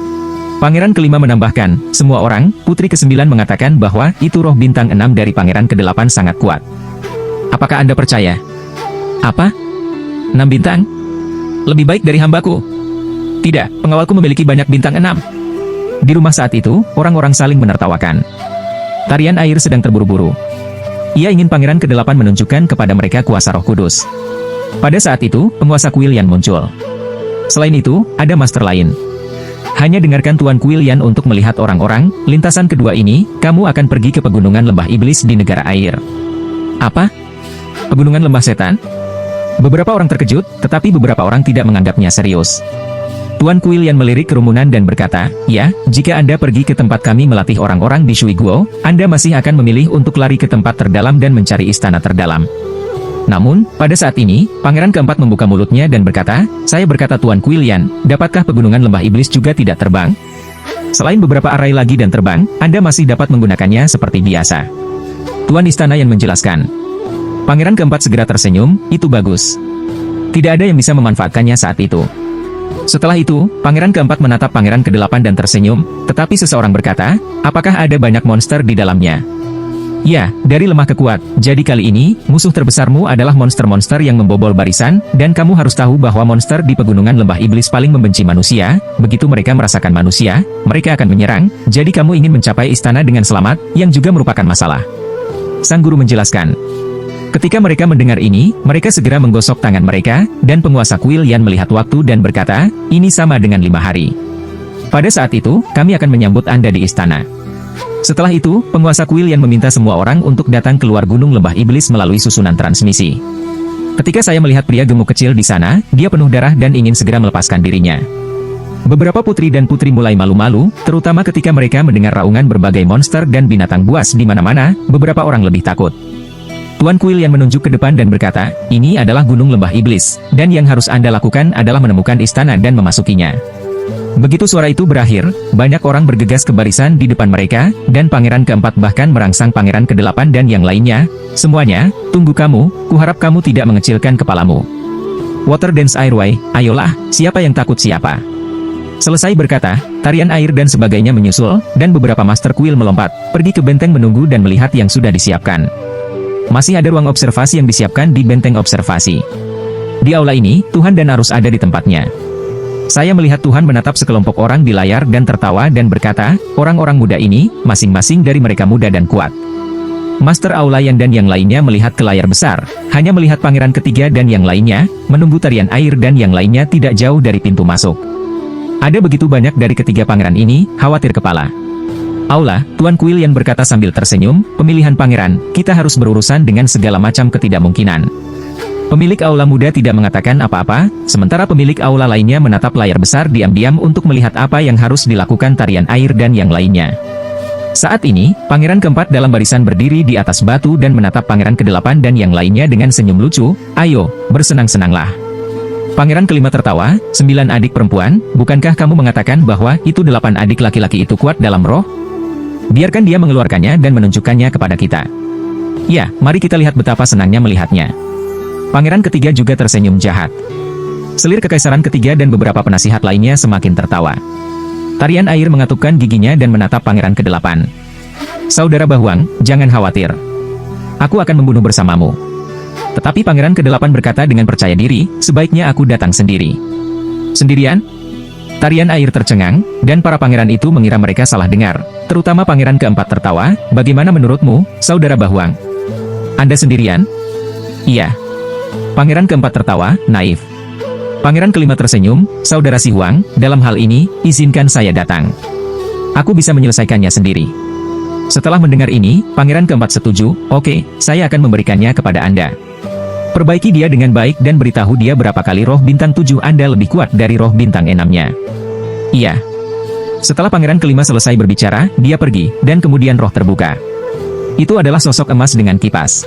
Pangeran kelima menambahkan, semua orang, putri ke-9 mengatakan bahwa itu roh bintang 6 dari pangeran ke-8 sangat kuat. Apakah Anda percaya? Apa? 6 bintang? Lebih baik dari hambaku. Tidak, pengawalku memiliki banyak bintang 6. Di rumah saat itu, orang-orang saling menertawakan. Tarian air sedang terburu-buru. Ia ingin pangeran ke-8 menunjukkan kepada mereka kuasa roh kudus. Pada saat itu, penguasa Kuil Yan muncul. Selain itu, ada master lain. Hanya dengarkan Tuan Kuil Yan untuk melihat orang-orang, lintasan kedua ini, kamu akan pergi ke pegunungan lembah iblis di negara air. Apa? Pegunungan lembah setan? Beberapa orang terkejut, tetapi beberapa orang tidak menganggapnya serius. Tuan Kuil Yan melirik kerumunan dan berkata, ya, jika Anda pergi ke tempat kami melatih orang-orang di Shui Guo, Anda masih akan memilih untuk lari ke tempat terdalam dan mencari istana terdalam. Namun, pada saat ini, pangeran keempat membuka mulutnya dan berkata, saya berkata Tuan Kuil Yan, dapatkah pegunungan lembah iblis juga tidak terbang? Selain beberapa arai lagi dan terbang, Anda masih dapat menggunakannya seperti biasa. Tuan Istana Yan menjelaskan. Pangeran keempat segera tersenyum, itu bagus. Tidak ada yang bisa memanfaatkannya saat itu. Setelah itu, pangeran keempat menatap pangeran ke-8 dan tersenyum, tetapi seseorang berkata, apakah ada banyak monster di dalamnya? Ya, dari lemah ke kuat, jadi kali ini, musuh terbesarmu adalah monster-monster yang membobol barisan, dan kamu harus tahu bahwa monster di pegunungan lembah iblis paling membenci manusia, begitu mereka merasakan manusia, mereka akan menyerang, jadi kamu ingin mencapai istana dengan selamat, yang juga merupakan masalah. Sang guru menjelaskan. Ketika mereka mendengar ini, mereka segera menggosok tangan mereka, dan penguasa Kuil Yan melihat waktu dan berkata, ini sama dengan 5 hari. Pada saat itu, kami akan menyambut Anda di istana. Setelah itu, penguasa Kuil Yan meminta semua orang untuk datang keluar gunung lembah iblis melalui susunan transmisi. Ketika saya melihat pria gemuk kecil di sana, dia penuh darah dan ingin segera melepaskan dirinya. Beberapa putri dan putri mulai malu-malu, terutama ketika mereka mendengar raungan berbagai monster dan binatang buas di mana-mana, beberapa orang lebih takut. Tuan Kuil Yan menunjuk ke depan dan berkata, ini adalah gunung lembah iblis, dan yang harus Anda lakukan adalah menemukan istana dan memasukinya. Begitu suara itu berakhir, banyak orang bergegas ke barisan di depan mereka, dan pangeran keempat bahkan merangsang pangeran ke-8 dan yang lainnya. Semuanya, tunggu kamu, kuharap kamu tidak mengecilkan kepalamu. Water Dance Airway, ayolah, siapa yang takut siapa? Selesai berkata, tarian air dan sebagainya menyusul, dan beberapa master kuil melompat, pergi ke benteng menunggu dan melihat yang sudah disiapkan. Masih ada ruang observasi yang disiapkan di benteng observasi. Di aula ini, Tuhan dan Arus ada di tempatnya. Saya melihat Tuhan menatap sekelompok orang di layar dan tertawa dan berkata, orang-orang muda ini, masing-masing dari mereka muda dan kuat. Master Aulayan dan yang lainnya melihat ke layar besar, hanya melihat pangeran ketiga dan yang lainnya, menunggu tarian air dan yang lainnya tidak jauh dari pintu masuk. Ada begitu banyak dari ketiga pangeran ini, khawatir kepala. Aula, Tuan Kuil Yan berkata sambil tersenyum, pemilihan pangeran, kita harus berurusan dengan segala macam ketidakmungkinan. Pemilik aula muda tidak mengatakan apa-apa, sementara pemilik aula lainnya menatap layar besar diam-diam untuk melihat apa yang harus dilakukan tarian air dan yang lainnya. Saat ini, pangeran keempat dalam barisan berdiri di atas batu dan menatap pangeran ke-8 dan yang lainnya dengan senyum lucu, ayo, bersenang-senanglah. Pangeran kelima tertawa, 9 adik perempuan, bukankah kamu mengatakan bahwa itu 8 adik laki-laki itu kuat dalam roh? Biarkan dia mengeluarkannya dan menunjukkannya kepada kita. Ya, mari kita lihat betapa senangnya melihatnya. Pangeran ketiga juga tersenyum jahat. Selir kekaisaran ketiga dan beberapa penasihat lainnya semakin tertawa. Tarian air mengatupkan giginya dan menatap pangeran ke-8. Saudara Bahuang, jangan khawatir. Aku akan membunuh bersamamu. Tetapi pangeran ke-8 berkata dengan percaya diri, sebaiknya aku datang sendiri. Sendirian? Tarian air tercengang, dan para pangeran itu mengira mereka salah dengar. Terutama pangeran keempat tertawa, bagaimana menurutmu, saudara Bahuang? Anda sendirian? Iya. Pangeran keempat tertawa, naif. Pangeran kelima tersenyum, saudara Si Huang, dalam hal ini, izinkan saya datang. Aku bisa menyelesaikannya sendiri. Setelah mendengar ini, pangeran keempat setuju. Oke, saya akan memberikannya kepada Anda. Perbaiki dia dengan baik dan beritahu dia berapa kali roh bintang 7 Anda lebih kuat dari roh bintang 6-nya. Iya. Setelah pangeran kelima selesai berbicara, dia pergi, dan kemudian roh terbuka. Itu adalah sosok emas dengan kipas.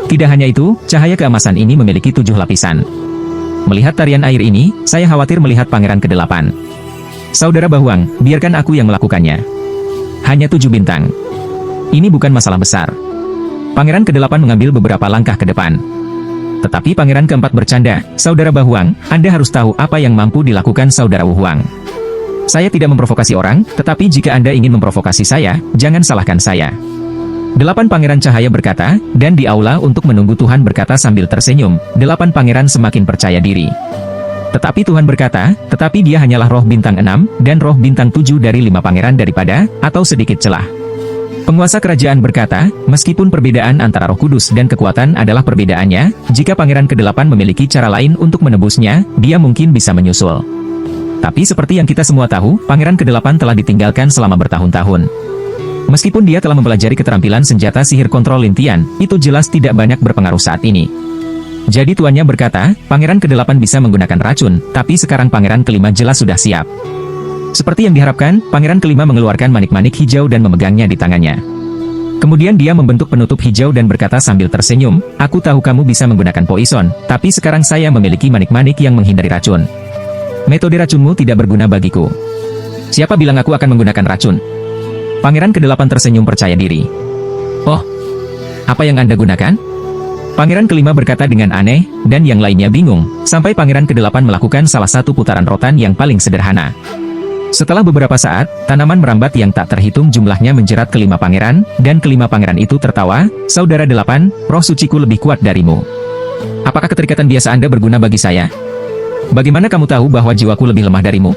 Tidak hanya itu, cahaya keemasan ini memiliki 7 lapisan. Melihat tarian air ini, saya khawatir melihat pangeran ke-8. Saudara Bahuang, biarkan aku yang melakukannya. Hanya 7 bintang. Ini bukan masalah besar. Pangeran ke-8 mengambil beberapa langkah ke depan. Tetapi pangeran keempat bercanda, Saudara Bahuang, Anda harus tahu apa yang mampu dilakukan Saudara Wu Huang. Saya tidak memprovokasi orang, tetapi jika Anda ingin memprovokasi saya, jangan salahkan saya. 8 pangeran cahaya berkata, dan di aula untuk menunggu Tuhan berkata sambil tersenyum, 8 pangeran semakin percaya diri. Tetapi Tuhan berkata, tetapi dia hanyalah roh bintang 6, dan roh bintang 7 dari 5 pangeran daripada, atau sedikit celah. Penguasa kerajaan berkata, meskipun perbedaan antara Roh Kudus dan kekuatan adalah perbedaannya, jika pangeran ke-8 memiliki cara lain untuk menebusnya, dia mungkin bisa menyusul. Tapi seperti yang kita semua tahu, pangeran ke-8 telah ditinggalkan selama bertahun-tahun. Meskipun dia telah mempelajari keterampilan senjata sihir kontrol lintian, itu jelas tidak banyak berpengaruh saat ini. Jadi tuannya berkata, pangeran ke-8 bisa menggunakan racun, tapi sekarang pangeran ke-5 jelas sudah siap. Seperti yang diharapkan, pangeran ke-5 mengeluarkan manik-manik hijau dan memegangnya di tangannya. Kemudian dia membentuk penutup hijau dan berkata sambil tersenyum, aku tahu kamu bisa menggunakan poison, tapi sekarang saya memiliki manik-manik yang menghindari racun. Metode racunmu tidak berguna bagiku. Siapa bilang aku akan menggunakan racun? Pangeran ke-8 tersenyum percaya diri. Oh, apa yang Anda gunakan? Pangeran ke-5 berkata dengan aneh, dan yang lainnya bingung, sampai pangeran ke-8 melakukan salah satu putaran rotan yang paling sederhana. Setelah beberapa saat, tanaman merambat yang tak terhitung jumlahnya menjerat ke-5 pangeran, dan ke-5 pangeran itu tertawa, Saudara 8, roh suciku lebih kuat darimu. Apakah keterikatan biasa Anda berguna bagi saya? Bagaimana kamu tahu bahwa jiwaku lebih lemah darimu?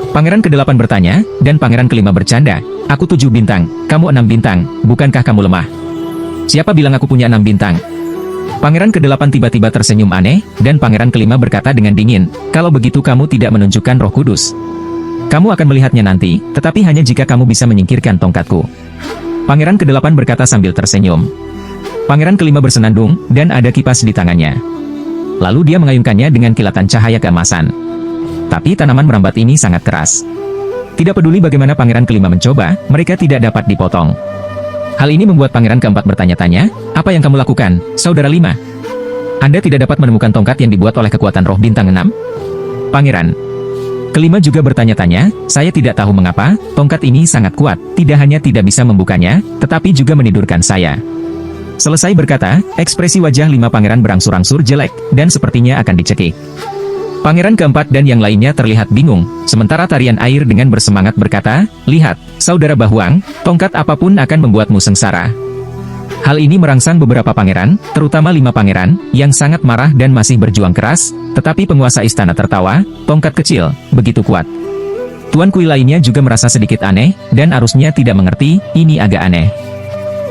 Pangeran ke-8 bertanya, dan pangeran ke-5 bercanda, aku 7 bintang, kamu 6 bintang, bukankah kamu lemah? Siapa bilang aku punya 6 bintang? Pangeran ke-8 tiba-tiba tersenyum aneh, dan pangeran ke-5 berkata dengan dingin, kalau begitu kamu tidak menunjukkan Roh Kudus. Kamu akan melihatnya nanti, tetapi hanya jika kamu bisa menyingkirkan tongkatku. Pangeran ke-8 berkata sambil tersenyum. Pangeran ke-5 bersenandung, dan ada kipas di tangannya. Lalu dia mengayunkannya dengan kilatan cahaya keemasan. Tapi tanaman merambat ini sangat keras. Tidak peduli bagaimana pangeran ke-5 mencoba, mereka tidak dapat dipotong. Hal ini membuat pangeran ke-4 bertanya-tanya, apa yang kamu lakukan, Saudara 5? Anda tidak dapat menemukan tongkat yang dibuat oleh kekuatan roh bintang 6? Pangeran ke-5 juga bertanya-tanya, saya tidak tahu mengapa, tongkat ini sangat kuat, tidak hanya tidak bisa membukanya, tetapi juga menidurkan saya. Selesai berkata, ekspresi wajah 5 pangeran berangsur-angsur jelek, dan sepertinya akan dicekik. Pangeran ke-4 dan yang lainnya terlihat bingung, sementara tarian air dengan bersemangat berkata, lihat, Saudara Bahuang, tongkat apapun akan membuatmu sengsara. Hal ini merangsang beberapa pangeran, terutama 5 pangeran, yang sangat marah dan masih berjuang keras, tetapi penguasa istana tertawa, tongkat kecil, begitu kuat. Tuan Kui lainnya juga merasa sedikit aneh, dan arusnya tidak mengerti, ini agak aneh.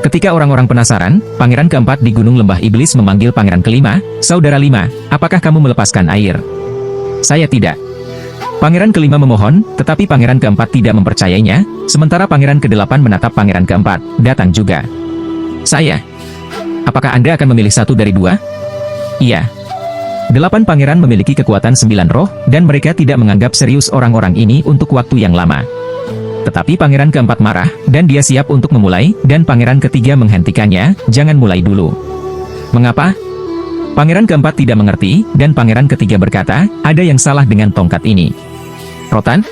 Ketika orang-orang penasaran, pangeran ke-4 di Gunung Lembah Iblis memanggil pangeran ke-5, Saudara 5, apakah kamu melepaskan air? Saya tidak. Pangeran ke-5 memohon, tetapi pangeran ke-4 tidak mempercayainya, sementara pangeran ke-8 menatap pangeran ke-4, datang juga. Saya. Apakah Anda akan memilih satu dari 2? Iya. 8 pangeran memiliki kekuatan 9 roh, dan mereka tidak menganggap serius orang-orang ini untuk waktu yang lama. Tetapi pangeran ke-4 marah, dan dia siap untuk memulai, dan pangeran ke-3 menghentikannya, jangan mulai dulu. Mengapa? Pangeran ke-4 tidak mengerti, dan pangeran ke-3 berkata, ada yang salah dengan tongkat ini. Rotan?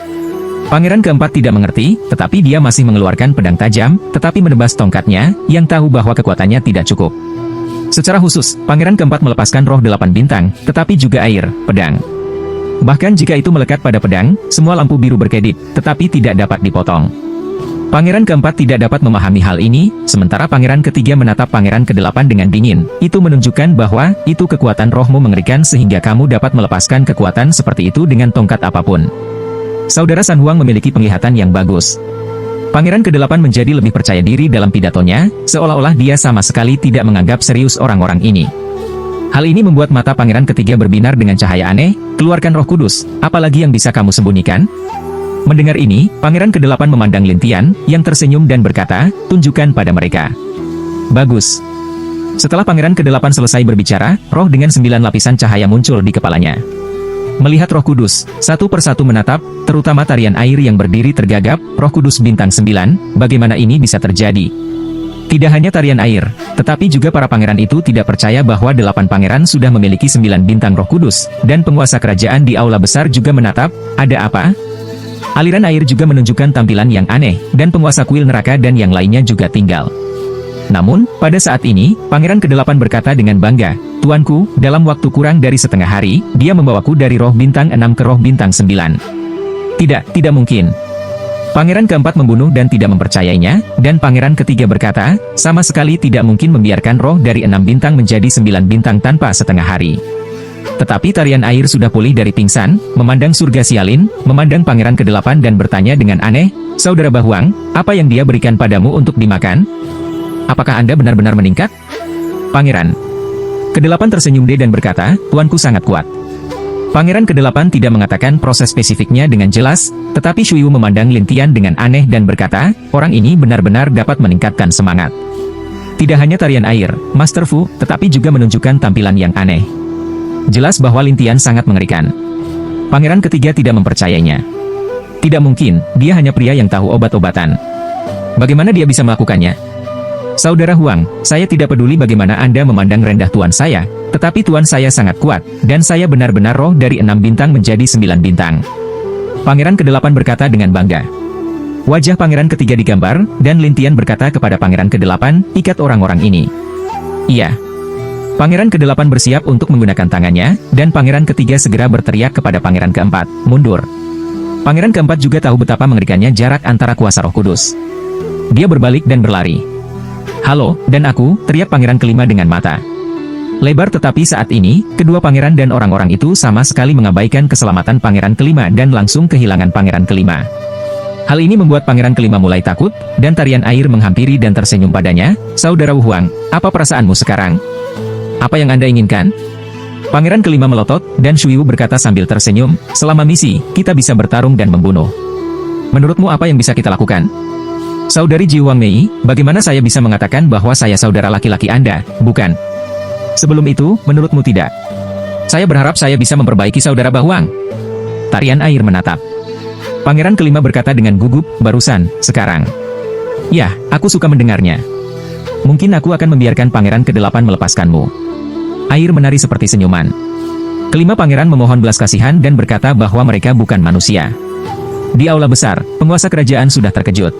Pangeran ke-4 tidak mengerti, tetapi dia masih mengeluarkan pedang tajam, tetapi menebas tongkatnya, yang tahu bahwa kekuatannya tidak cukup. Secara khusus, pangeran ke-4 melepaskan roh 8 bintang, tetapi juga air, pedang. Bahkan jika itu melekat pada pedang, semua lampu biru berkedip, tetapi tidak dapat dipotong. Pangeran ke-4 tidak dapat memahami hal ini, sementara pangeran ke-3 menatap pangeran ke-8 dengan dingin. Itu menunjukkan bahwa, itu kekuatan rohmu mengerikan sehingga kamu dapat melepaskan kekuatan seperti itu dengan tongkat apapun. Saudara San Huang memiliki penglihatan yang bagus. Pangeran ke-8 menjadi lebih percaya diri dalam pidatonya, seolah-olah dia sama sekali tidak menganggap serius orang-orang ini. Hal ini membuat mata pangeran ke-3 berbinar dengan cahaya aneh, keluarkan Roh Kudus, apalagi yang bisa kamu sembunyikan? Mendengar ini, Pangeran ke-8 memandang Lin Tian, yang tersenyum dan berkata, tunjukkan pada mereka. Bagus. Setelah Pangeran ke-8 selesai berbicara, roh dengan 9 lapisan cahaya muncul di kepalanya. Melihat Roh Kudus, satu persatu menatap, terutama tarian air yang berdiri tergagap, Roh Kudus bintang 9, bagaimana ini bisa terjadi? Tidak hanya tarian air, tetapi juga para pangeran itu tidak percaya bahwa 8 pangeran sudah memiliki 9 bintang Roh Kudus, dan penguasa kerajaan di aula besar juga menatap, ada apa? Aliran air juga menunjukkan tampilan yang aneh, dan penguasa kuil neraka dan yang lainnya juga tinggal. Namun, pada saat ini, Pangeran ke-8 berkata dengan bangga, Tuanku, dalam waktu kurang dari setengah hari, dia membawaku dari roh bintang 6 ke roh bintang 9. Tidak mungkin. Pangeran ke-4 membunuh dan tidak mempercayainya, dan Pangeran ke-3 berkata, sama sekali tidak mungkin membiarkan roh dari 6 bintang menjadi 9 bintang tanpa setengah hari. Tetapi tarian air sudah pulih dari pingsan, memandang surga Sialin, memandang Pangeran ke-8 dan bertanya dengan aneh, Saudara Bahuang, apa yang dia berikan padamu untuk dimakan? Apakah Anda benar-benar meningkat? Pangeran ke-8 tersenyum dan berkata, Tuanku sangat kuat. Pangeran ke-8 tidak mengatakan proses spesifiknya dengan jelas, tetapi Shuyu memandang Lin Tian dengan aneh dan berkata, orang ini benar-benar dapat meningkatkan semangat. Tidak hanya tarian air, Master Fu, tetapi juga menunjukkan tampilan yang aneh. Jelas bahwa Lin Tian sangat mengerikan. Pangeran ke-3 tidak mempercayainya. Tidak mungkin, dia hanya pria yang tahu obat-obatan. Bagaimana dia bisa melakukannya? Saudara Huang, saya tidak peduli bagaimana Anda memandang rendah tuan saya, tetapi tuan saya sangat kuat, dan saya benar-benar roh dari 6 bintang menjadi 9 bintang. Pangeran ke-8 berkata dengan bangga. Wajah Pangeran ke-3 digambar, dan Lin Tian berkata kepada Pangeran ke-8, ikat orang-orang ini. Iya. Pangeran ke-8 bersiap untuk menggunakan tangannya, dan Pangeran ke-3 segera berteriak kepada Pangeran ke-4, mundur. Pangeran ke-4 juga tahu betapa mengerikannya jarak antara kuasa Roh Kudus. Dia berbalik dan berlari. Halo, dan aku, teriak Pangeran ke-5 dengan mata lebar, tetapi saat ini, kedua pangeran dan orang-orang itu sama sekali mengabaikan keselamatan Pangeran ke-5 dan langsung kehilangan Pangeran ke-5. Hal ini membuat Pangeran ke-5 mulai takut, dan tarian air menghampiri dan tersenyum padanya, Saudara Wu Huang, apa perasaanmu sekarang? Apa yang Anda inginkan? Pangeran ke-5 melotot, dan Shuyu berkata sambil tersenyum, selama misi, kita bisa bertarung dan membunuh. Menurutmu apa yang bisa kita lakukan? Saudari Ji Wang Mei, bagaimana saya bisa mengatakan bahwa saya saudara laki-laki Anda, bukan? Sebelum itu, menurutmu tidak? Saya berharap saya bisa memperbaiki saudara Bahuang. Tarian air menatap. Pangeran ke-5 berkata dengan gugup, barusan, sekarang. Ya, aku suka mendengarnya. Mungkin aku akan membiarkan Pangeran ke-8 melepaskanmu. Air menari seperti senyuman. Kelima pangeran memohon belas kasihan dan berkata bahwa mereka bukan manusia. Di aula besar, penguasa kerajaan sudah terkejut.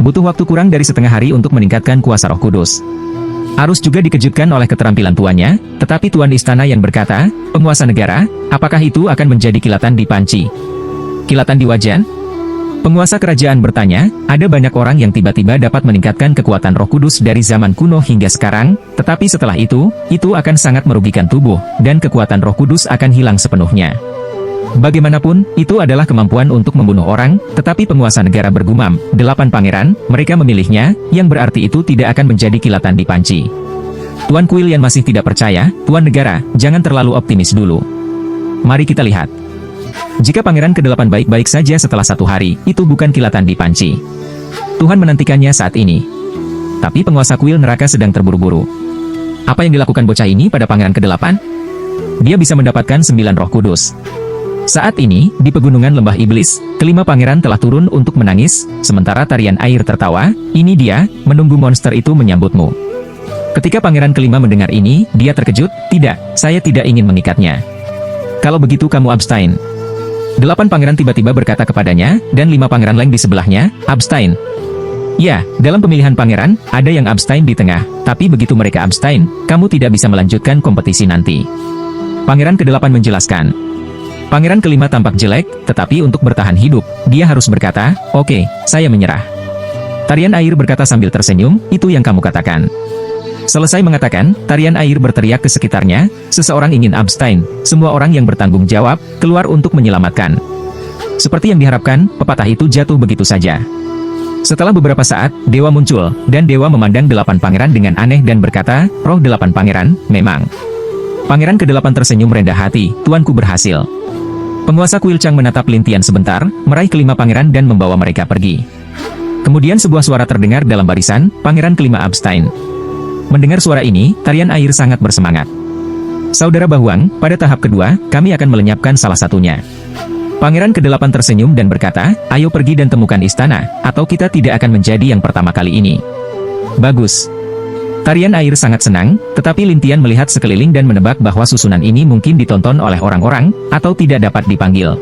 Butuh waktu kurang dari setengah hari untuk meningkatkan kuasa Roh Kudus. Arus juga dikejutkan oleh keterampilan tuannya, tetapi tuan istana yang berkata, penguasa negara, apakah itu akan menjadi kilatan di panci? Kilatan di wajan? Penguasa kerajaan bertanya, ada banyak orang yang tiba-tiba dapat meningkatkan kekuatan Roh Kudus dari zaman kuno hingga sekarang, tetapi setelah itu akan sangat merugikan tubuh, dan kekuatan Roh Kudus akan hilang sepenuhnya. Bagaimanapun, itu adalah kemampuan untuk membunuh orang, tetapi penguasa negara bergumam, 8 pangeran, mereka memilihnya, yang berarti itu tidak akan menjadi kilatan di panci. Tuan Kuilian masih tidak percaya, Tuan Negara, jangan terlalu optimis dulu. Mari kita lihat. Jika Pangeran ke-8 baik-baik saja setelah 1 hari, itu bukan kilatan di panci. Tuhan menantikannya saat ini. Tapi penguasa kuil neraka sedang terburu-buru. Apa yang dilakukan bocah ini pada Pangeran ke-8? Dia bisa mendapatkan 9 Roh Kudus. Saat ini, di pegunungan Lembah Iblis, kelima pangeran telah turun untuk menangis, sementara tarian air tertawa, ini dia, menunggu monster itu menyambutmu. Ketika pangeran kelima mendengar ini, dia terkejut, tidak, saya tidak ingin mengikatnya. Kalau begitu kamu abstain. 8 pangeran tiba-tiba berkata kepadanya, dan 5 pangeran lain di sebelahnya, abstain. Ya, dalam pemilihan pangeran, ada yang abstain di tengah, tapi begitu mereka abstain, kamu tidak bisa melanjutkan kompetisi nanti. Pangeran ke-8 menjelaskan. Pangeran kelima tampak jelek, tetapi untuk bertahan hidup, dia harus berkata, oke, saya menyerah. Tarian air berkata sambil tersenyum, itu yang kamu katakan. Selesai mengatakan, tarian air berteriak ke sekitarnya, seseorang ingin abstain, semua orang yang bertanggung jawab, keluar untuk menyelamatkan. Seperti yang diharapkan, pepatah itu jatuh begitu saja. Setelah beberapa saat, Dewa muncul, dan Dewa memandang 8 pangeran dengan aneh dan berkata, roh 8 pangeran, memang. Pangeran ke-8 tersenyum rendah hati, tuanku berhasil. Penguasa kuil Chang menatap Lin Tian sebentar, meraih kelima pangeran dan membawa mereka pergi. Kemudian sebuah suara terdengar dalam barisan, Pangeran kelima Abstein. Mendengar suara ini, tarian air sangat bersemangat. Saudara Bahuang, pada tahap kedua, kami akan melenyapkan salah satunya. Pangeran ke-8 tersenyum dan berkata, ayo pergi dan temukan istana, atau kita tidak akan menjadi yang pertama kali ini. Bagus. Tarian air sangat senang, tetapi Lin Tian melihat sekeliling dan menebak bahwa susunan ini mungkin ditonton oleh orang-orang, atau tidak dapat dipanggil.